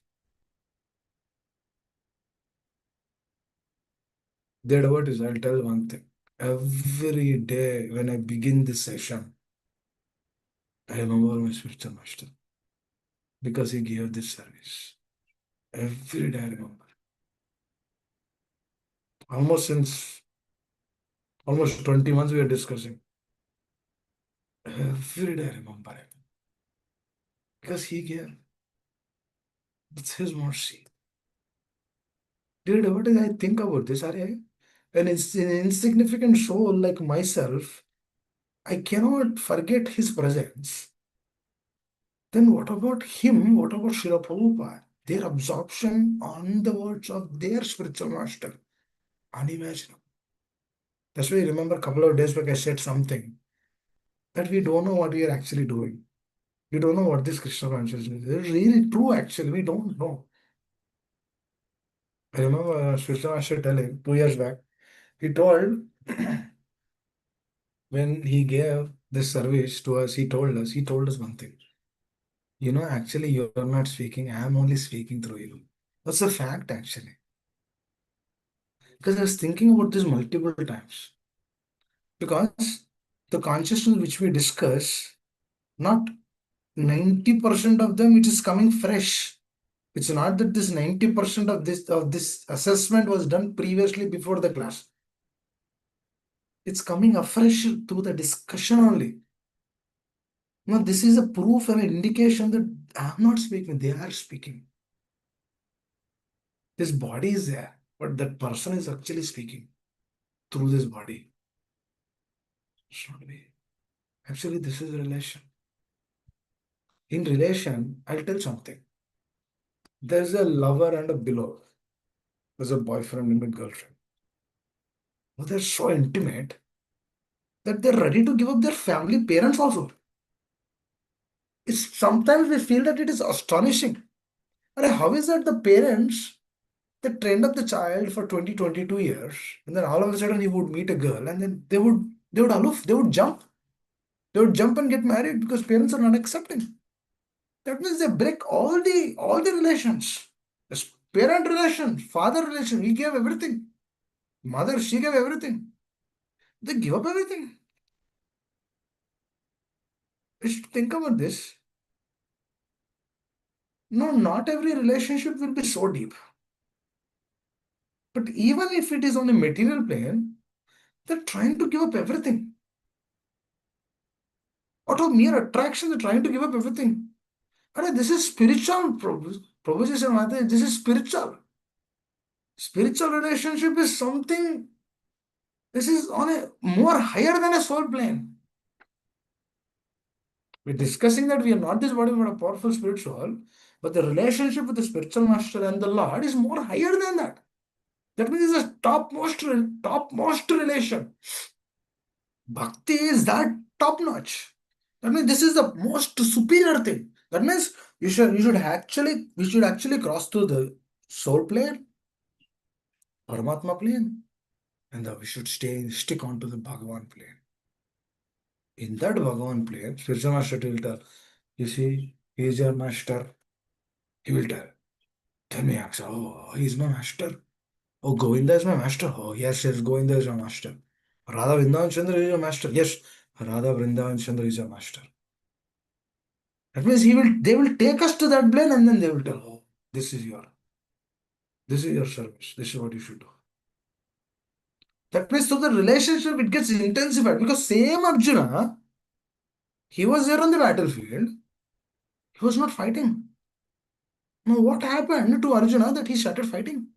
That what is, I'll tell one thing. Every day when I begin this session, I remember my spiritual master because he gave this service. Every day I remember. Almost since almost 20 months we are discussing. Every day I remember him because he gave. It's his mercy. Dude, what did I think about this? An insignificant soul like myself, I cannot forget his presence. Then what about him? What about Srila Prabhupada? Their absorption on the words of their spiritual master. Unimaginable. That's why I remember a couple of days back I said something that we don't know what we are actually doing. We don't know what this Krishna consciousness is. It's really true actually. We don't know. I remember spiritual master telling 2 years back, he told when he gave this service to us, he told us one thing. You know, actually, you're not speaking. I am only speaking through you. That's a fact, actually. Because I was thinking about this multiple times. Because the consciousness which we discuss, not 90% of them, it is coming fresh. It's not that this 90% of this assessment was done previously before the class. It's coming afresh through the discussion only. Now, this is a proof and an indication that I'm not speaking, they are speaking. This body is there, but that person is actually speaking through this body. It's not me. Actually, this is a relation. In relation, I'll tell something. There's a lover and a beloved. There's a boyfriend and a girlfriend. Well, they're so intimate that they're ready to give up their family, parents also. It's sometimes we feel that it is astonishing. And how is that the parents they trained up the child for 20, 22 years, and then all of a sudden he would meet a girl, and then they would aloof, they would jump. They would jump and get married because parents are not accepting. That means they break all the relations. The parent relation, father relation, he gave everything. Mother, she gave everything. They give up everything. Just think about this. No, not every relationship will be so deep. But even if it is on a material plane, they're trying to give up everything. Out of mere attraction, they're trying to give up everything. And this is spiritual proposition. This is spiritual. Spiritual relationship is something. This is on a more higher than a soul plane. We're discussing that we are not this body but a powerful spiritual, but the relationship with the spiritual master and the Lord is more higher than that. That means it's a topmost relation. Bhakti is that top notch. That means this is the most superior thing. That means we should actually cross to the soul plane, Paramatma plane, and we should stick on to the Bhagavan plane. In that Bhagavan plane, spiritual master will tell, you see, he is your master. He will tell. Then we ask, oh, he is my master. Oh, Govinda is my master. Oh, yes, Govinda is my master. Radha Vrindavan Chandra is your master. Yes, Radha Vrindavan Chandra is your master. That means they will take us to that plane and then they will tell, oh, this is your service. This is what you should do. That means so the relationship, it gets intensified because same Arjuna, he was there on the battlefield. He was not fighting. Now, what happened to Arjuna that he started fighting?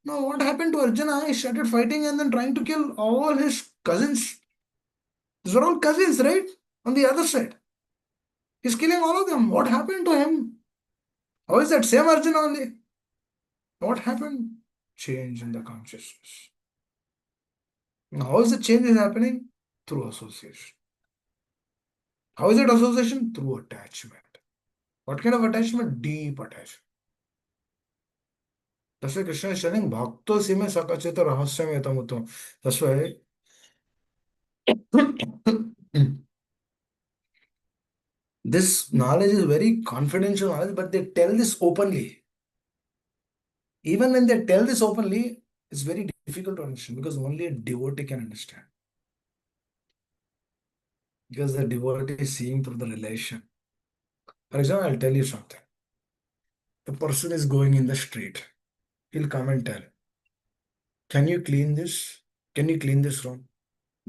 Now, what happened to Arjuna? He started fighting and then trying to kill all his cousins. These are all cousins, right? On the other side. He's killing all of them. What happened to him? How is that same Arjuna only? What happened? Change in the consciousness. Now, how is the change is happening? Through association. How is it association? Through attachment. What kind of attachment? Deep attachment. That's why Krishna is telling Bhakto sime sakacheta rahasyam etamutam. That's why this knowledge is very confidential knowledge, but they tell this openly. Even when they tell this openly, it's very difficult to understand because only a devotee can understand. Because the devotee is seeing through the relation. For example, I'll tell you something. The person is going in the street. He'll come and tell, can you clean this? Can you clean this room?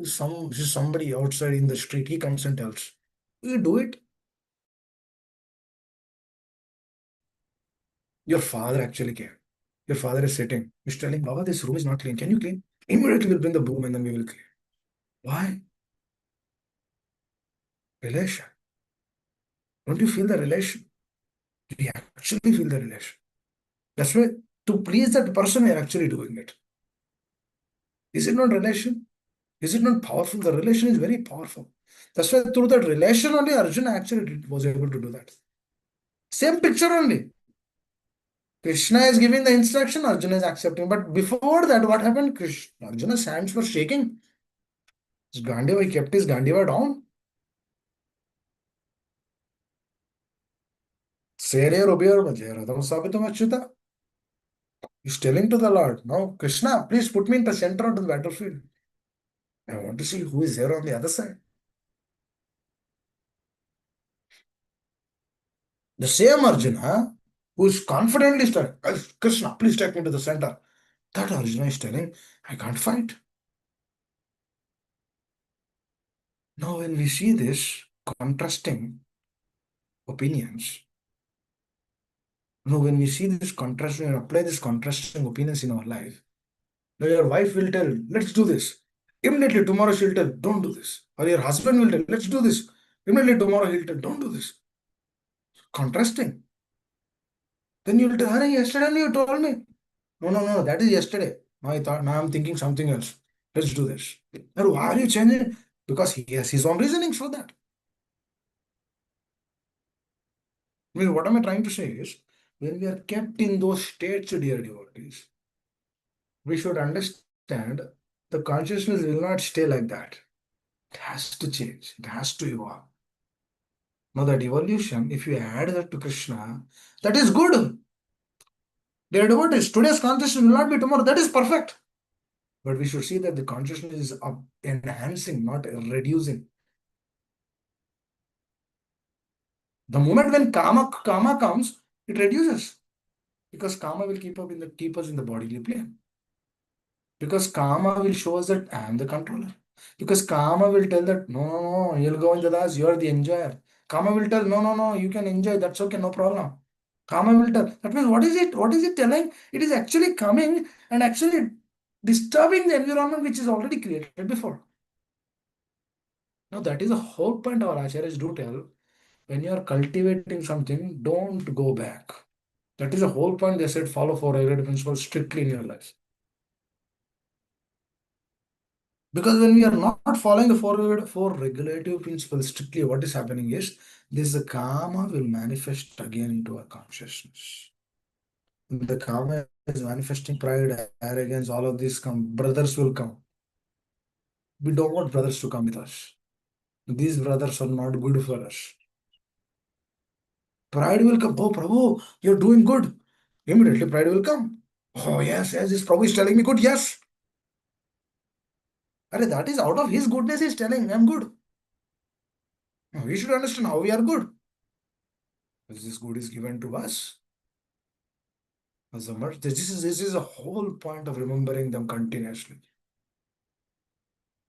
Somebody outside in the street, he comes and tells, you do it. Your father actually came. Your father is sitting. He's telling, Baba, this room is not clean. Can you clean? Immediately we'll bring the broom and then we will clean. Why? Relation. Don't you feel the relation? We actually feel the relation. That's why to please that person, we are actually doing it. Is it not relation? Is it not powerful? The relation is very powerful. That's why through that relation only Arjuna actually was able to do that. Same picture only. Krishna is giving the instruction, Arjuna is accepting. But before that, what happened? Arjuna's hands were shaking. His Gandiva, he kept his Gandiva down. He's telling to the Lord, now Krishna, please put me in the center of the battlefield. I want to see who is there on the other side. The same Arjuna, who is confidently telling, Krishna, please take me to the center. That Arjuna is telling, I can't fight. Now, when we see this contrasting opinions, when we see this contrast, when we apply this contrasting opinions in our life, now your wife will tell, let's do this. Immediately tomorrow she'll tell, don't do this. Or your husband will tell, let's do this. Immediately tomorrow he'll tell, don't do this. Contrasting. Then you'll tell, hey, yesterday you told me. No, that is yesterday. Now I'm thinking something else. Let's do this. Then why are you changing? Because he has his own reasonings for that. I mean, what am I trying to say is, when we are kept in those states, dear devotees, we should understand the consciousness will not stay like that. It has to change. It has to evolve. Now that evolution, if you add that to Krishna, that is good. Dear devotees, today's consciousness will not be tomorrow. That is perfect. But we should see that the consciousness is enhancing, not reducing. The moment when kama comes, it reduces. Because kama will keep us in the bodily plane. Because kama will show us that I am the controller. Because Kama will tell that, no, you'll go in the das, you're the enjoyer. Kama will tell, no, you can enjoy, that's okay, no problem. Kama will tell. That means what is it? What is it telling? It is actually coming and actually disturbing the environment which is already created before. Now that is the whole point our acharyas do tell. When you are cultivating something, don't go back. That is the whole point. They said follow four regulative principles strictly in your life. Because when we are not following the four regulative principles strictly, what is happening is this karma will manifest again into our consciousness. The karma is manifesting pride, arrogance, all of these come. Brothers will come. We don't want brothers to come with us. These brothers are not good for us. Pride will come. Oh, Prabhu, you're doing good. Immediately, pride will come. Oh, yes, this Prabhu is telling me good. Yes. That is out of his goodness, he's telling, I'm good. We should understand how we are good. Because this good is given to us. As a merge. This is a whole point of remembering them continuously.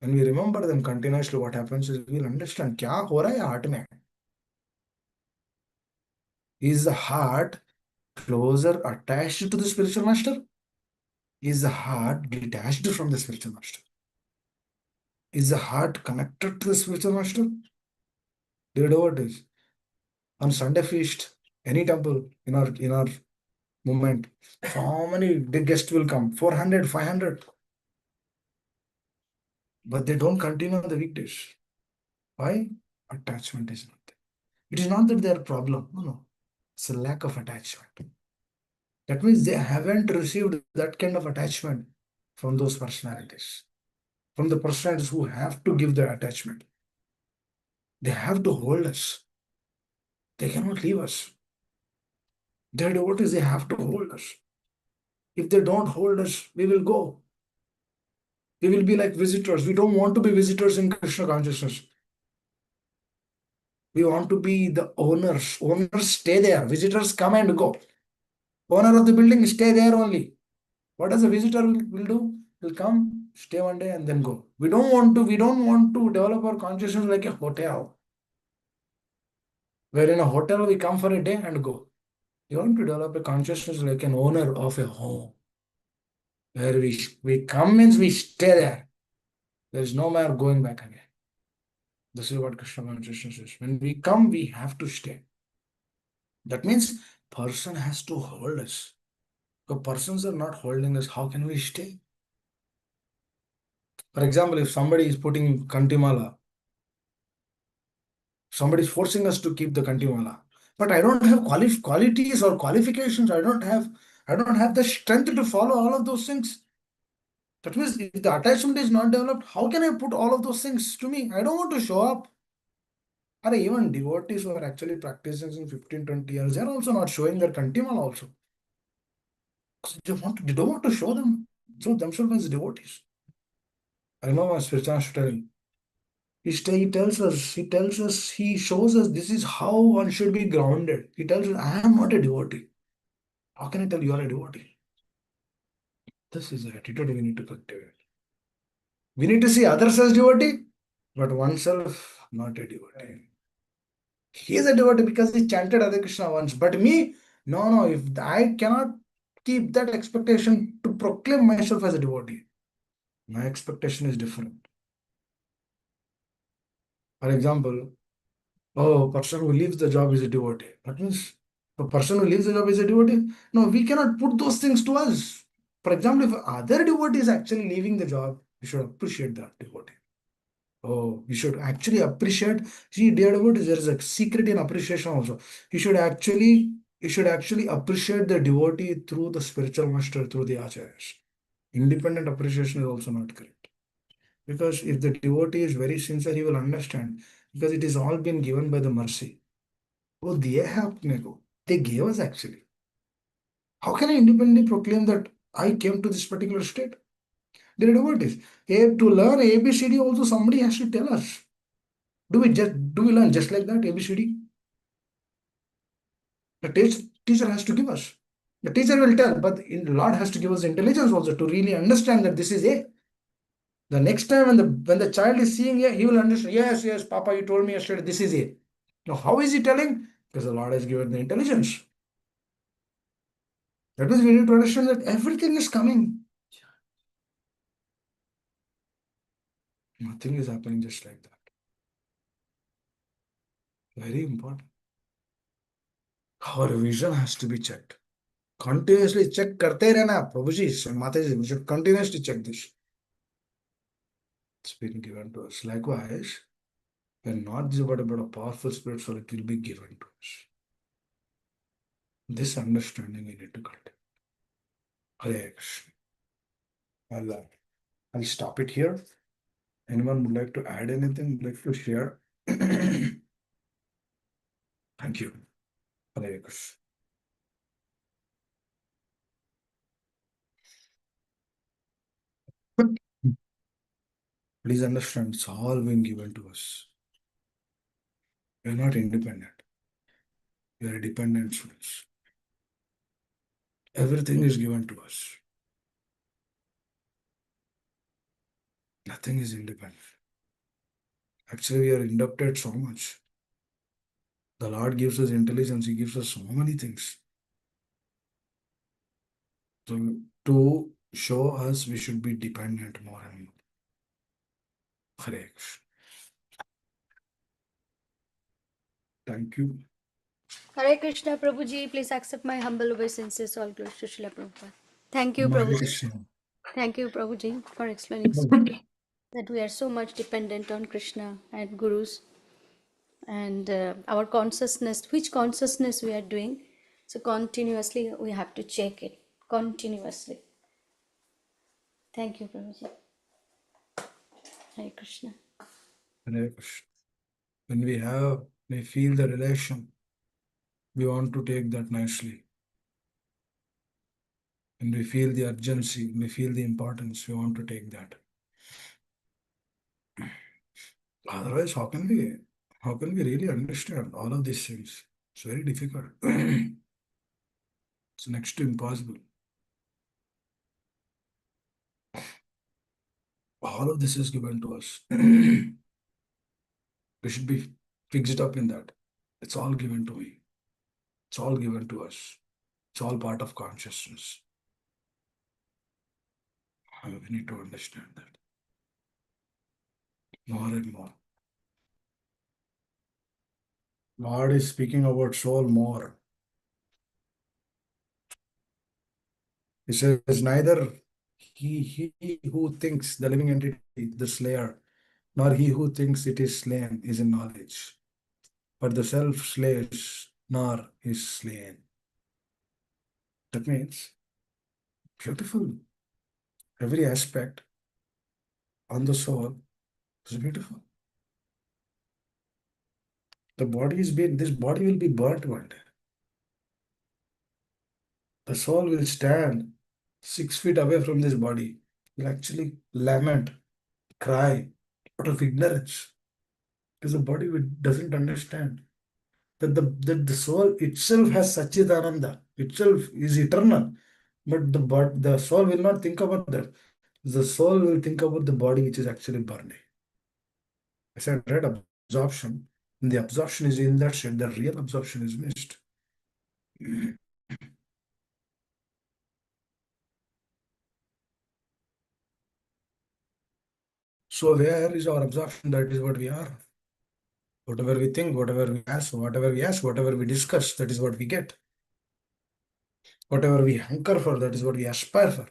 When we remember them continuously, what happens is we'll understand kya ho raha hai heart mein. Is the heart closer attached to the spiritual master? Is the heart detached from the spiritual master? Is the heart connected to the spiritual master? Dear devotees, on Sunday feast, any temple in our movement, so many guests will come, 400, 500. But they don't continue on the weekdays. Why? Attachment is not there. It is not that they are problem. No. It's a lack of attachment. That means they haven't received that kind of attachment from those personalities. From the personalities who have to give their attachment. They have to hold us. They cannot leave us. Their devotees, they have to hold us. If they don't hold us, we will go. We will be like visitors. We don't want to be visitors in Krishna consciousness. We want to be the owners. Owners stay there. Visitors come and go. Owner of the building stay there only. What does a visitor will do? Will come, stay one day and then go. We don't want to develop our consciousness like a hotel. Where in a hotel we come for a day and go. We want to develop a consciousness like an owner of a home. Where we come means we stay there. There is no more going back again. This is what Krishna consciousness is. When we come, we have to stay. That means person has to hold us. If persons are not holding us, how can we stay? For example, if somebody is putting Kantimala, somebody is forcing us to keep the Kantimala, but I don't have qualities or qualifications. I don't have the strength to follow all of those things. That means if the attachment is not developed, how can I put all of those things to me? I don't want to show up. Or even devotees who are actually practicing in 15, 20 years, they are also not showing their Kantimala also. They don't want to show themselves as devotees. I remember my spiritual telling. He tells us, he shows us this is how one should be grounded. He tells us, I am not a devotee. How can I tell you are a devotee? This is the attitude we need to cultivate. We need to see others as devotee, but oneself not a devotee. He is a devotee because he chanted Hare Krishna once. But me, no, if I cannot keep that expectation to proclaim myself as a devotee, my expectation is different. For example, a person who leaves the job is a devotee. That means a person who leaves the job is a devotee. No, we cannot put those things to us. For example, if other devotee is actually leaving the job, we should appreciate that devotee. Oh, we should actually appreciate. See, dear devotees, there is a secret in appreciation also. You should actually appreciate the devotee through the spiritual master, through the acharyas. Independent appreciation is also not correct. Because if the devotee is very sincere, he will understand. Because it is all been given by the mercy. Oh, they gave us actually. How can I independently proclaim that I came to this particular state? Dear devotees, to learn ABCD also somebody has to tell us. Do we learn just like that ABCD? The teacher has to give us. The teacher will tell, but Lord has to give us intelligence also to really understand that this is A. The next time when the child is seeing it, he will understand. Yes, Papa, you told me yesterday this is it. Now, how is he telling? Because the Lord has given the intelligence. That means we need to understand that everything is coming. Nothing is happening just like that. Very important. Our vision has to be checked. Continuously check karte rehna. Prabhuji, Mataji, we should continuously check this. It's been given to us. Likewise, when not this but a powerful spirit, so it will be given to us. This understanding we need to cultivate. Hare Krishna. I'll stop it here. Anyone would like to add anything, would like to share? Thank you. Hare Krishna. Please understand, it's all been given to us. We are not independent. We are dependent souls. Everything is given to us. Nothing is independent. Actually, we are indebted so much. The Lord gives us intelligence. He gives us so many things. So to show us, we should be dependent more and more. Hare Krishna. Thank you. Hare Krishna, Prabhuji, please accept my humble obeisances. All glories to Srila Prabhupada. Thank you, Hare Prabhuji. Krishna. Thank you, Prabhuji, for explaining that we are so much dependent on Krishna and Gurus and our consciousness, which consciousness we are doing. So continuously we have to check it, continuously. Thank you, Prabhuji. Hare Krishna. Hare Krishna. When we feel the relation, we want to take that nicely. When we feel the urgency, we feel the importance, we want to take that. Otherwise, how can we really understand all of these things? It's very difficult. It's next to impossible. All of this is given to us. We should be fixed up in that. It's all given to me. It's all given to us. It's all part of consciousness. We need to understand that more and more. Lord is speaking about soul more. He says, neither he who thinks the living entity, the slayer, nor he who thinks it is slain is in knowledge. But the self slays, nor is slain. That means, beautiful. Every aspect on the soul is beautiful. The body is being, this body will be burnt one day. The soul will stand 6 feet away from this body, will actually lament, cry out of ignorance. Because the body doesn't understand that the soul itself has Satchidananda, itself is eternal. But the soul will not think about that. The soul will think about the body which is actually burning. I said, right, absorption. And the absorption is in that state, the real absorption is missed. So where is our absorption? That is what we are. Whatever we think, whatever we ask, whatever we discuss, that is what we get. Whatever we hanker for, that is what we aspire for.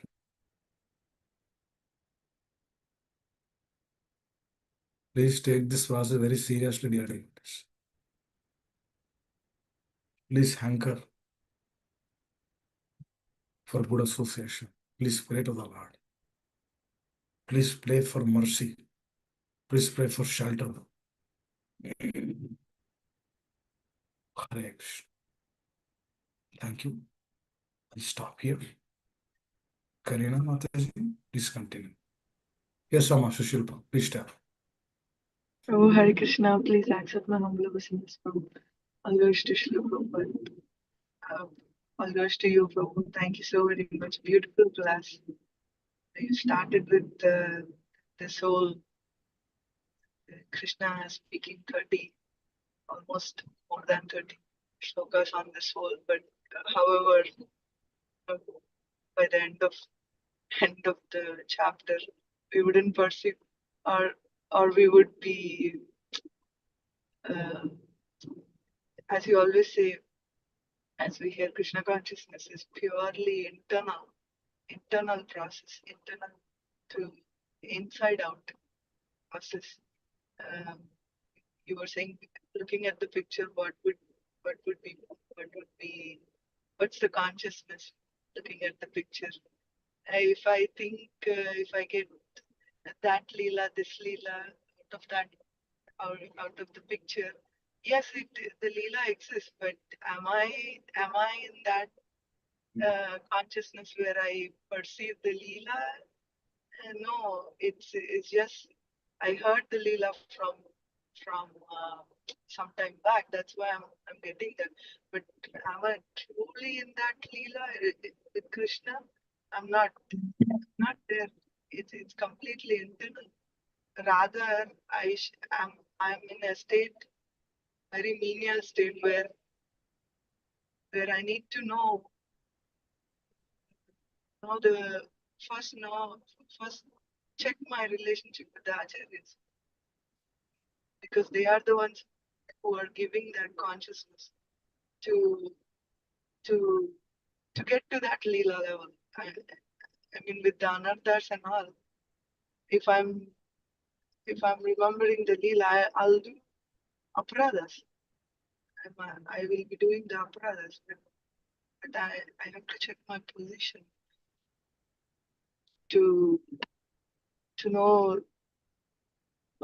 Please take this process very seriously, dear devotees. Please hanker for good association. Please pray to the Lord. Please pray for mercy. Please pray for shelter. Hare Krishna. Thank you. I'll stop here. Karina Mataji, please continue. Yes, Amma Sushilpa, please tell. Oh, Hare Krishna, please accept my humble obeisances from all glories to Srila Prabhupada. All glories to you, Prabhu. Thank you so very much. Beautiful class. You started with this whole Krishna is speaking 30, almost more than 30 shlokas on the soul. But however, by the end of the chapter, we wouldn't perceive, or we would be, as you always say, as we hear, Krishna consciousness is purely internal process, internal to inside out process. You were saying, looking at the picture, what would be, what's the consciousness looking at the picture? If I think, if I get that Leela, this Leela, out of that, out of the picture, yes, the Leela exists, but am I in that consciousness where I perceive the Leela? No, it's just I heard the Leela from some time back. That's why I'm getting that. But am I truly in that Leela with Krishna? I'm not there. It's completely internal. Rather, I'm in a state, very menial state where I need to know the first check my relationship with the acharyas, because they are the ones who are giving that consciousness to get to that Leela level. I mean, with the anarthas and all, if I'm remembering the Leela, I'll do apradhas. I will be doing the apradhas, but I have to check my position to know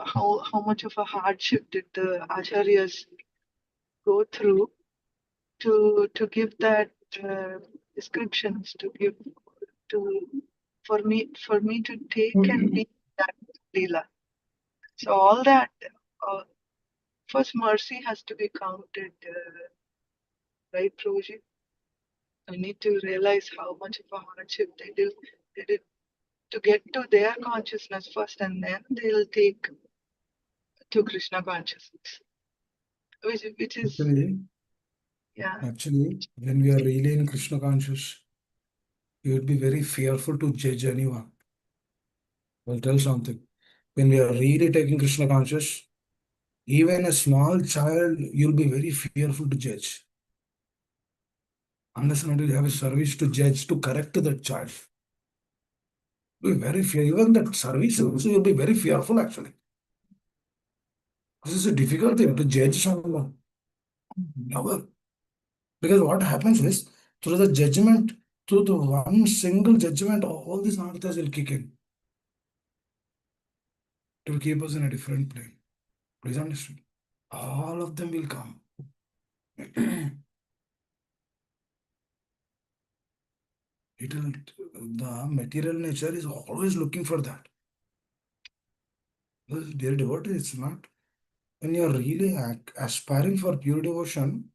how much of a hardship did the acharyas go through to give that descriptions, to give for me to take and be that Leela. So all that, first mercy has to be counted, right, Prabhuji? I need to realize how much of a hardship they did to get to their consciousness first, and then they'll take to Krishna consciousness, which is, yeah. Actually, when we are really in Krishna conscious, you would be very fearful to judge anyone. I'll tell something. When we are really taking Krishna conscious, even a small child, you'll be very fearful to judge. Unless and until you have a service to judge, to correct that child. You'll be very fear. Even that service also, you'll be very fearful actually. This is a difficult thing to judge someone. Never. Because what happens is, through the judgment, through the one single judgment, all these anarthas will kick in. It will keep us in a different plane. Please understand. All of them will come. The material nature is always looking for that. Dear devotee, it's not. When you are really aspiring for pure devotion,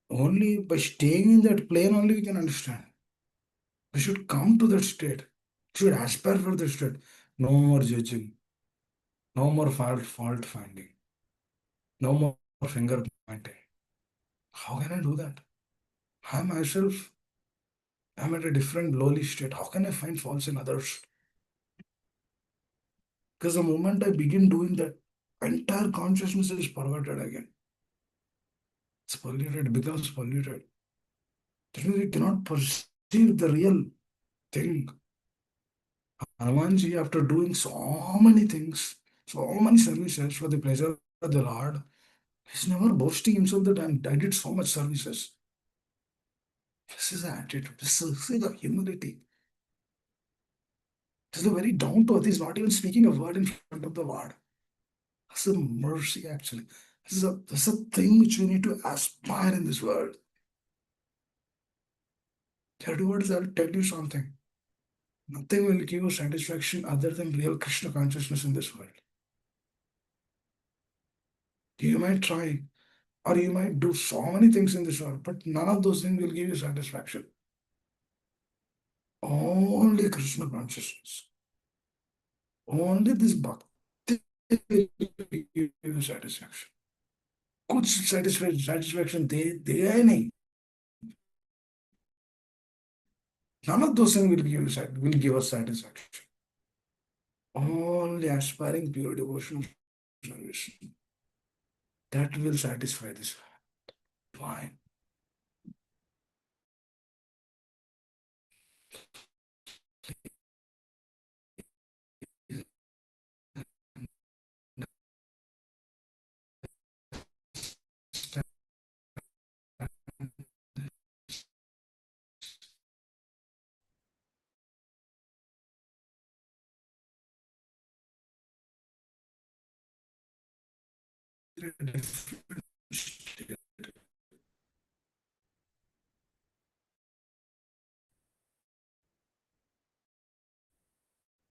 only by staying in that plane only we can understand. We should come to that state. We should aspire for that state. No more judging. No more fault finding. No more finger pointing. How can I do that? I myself am at a different lowly state. How can I find faults in others? Because the moment I begin doing that, entire consciousness is perverted again. It's polluted, it becomes polluted. That means we cannot perceive the real thing. Hanumanji, after doing so many things, so many services for the pleasure of the Lord, he's never boasting himself that I did so much services. This is the attitude. This is the humility. This is the very down to earth. He's not even speaking a word in front of the Lord. That's a mercy, actually. This is a thing which we need to aspire in this world. Dear devotees, I'll tell you something. Nothing will give you satisfaction other than real Krishna consciousness in this world. You might try, or you might do so many things in this world, but none of those things will give you satisfaction. Only Krishna consciousness. Only this bhakti will give you satisfaction. कुछ satisfaction दे है नहीं. None of those things will give us satisfaction. Only aspiring pure devotional service. That will satisfy this. Fine.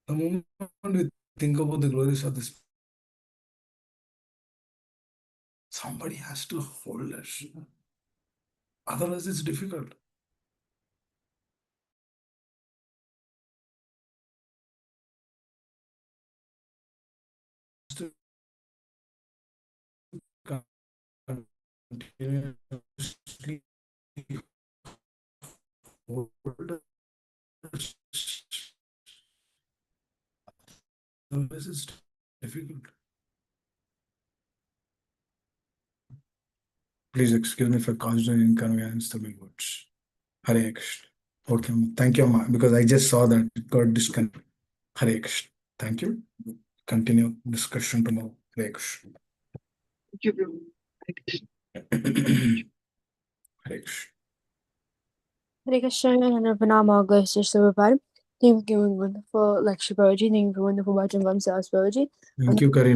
The moment we think about the glories of this, somebody has to hold us. Otherwise, it's difficult. To continuously hold us. Otherwise, it's difficult. Please excuse me for causing inconvenience to my words. Hare Krishna. Okay, thank you, Amma, because I just saw that it got disconnected. Hare Krishna. Thank you. Continue discussion tomorrow. Hare Krishna. Thank you, Prabhu. Hare Krishna. Hare Krishna. Hare Krishna and Pranam Sister Prabhupada. Thank you for wonderful lecture, Prabhuji. Thank you for wonderful watching from Sas Prabhuji. Thank you, Karin.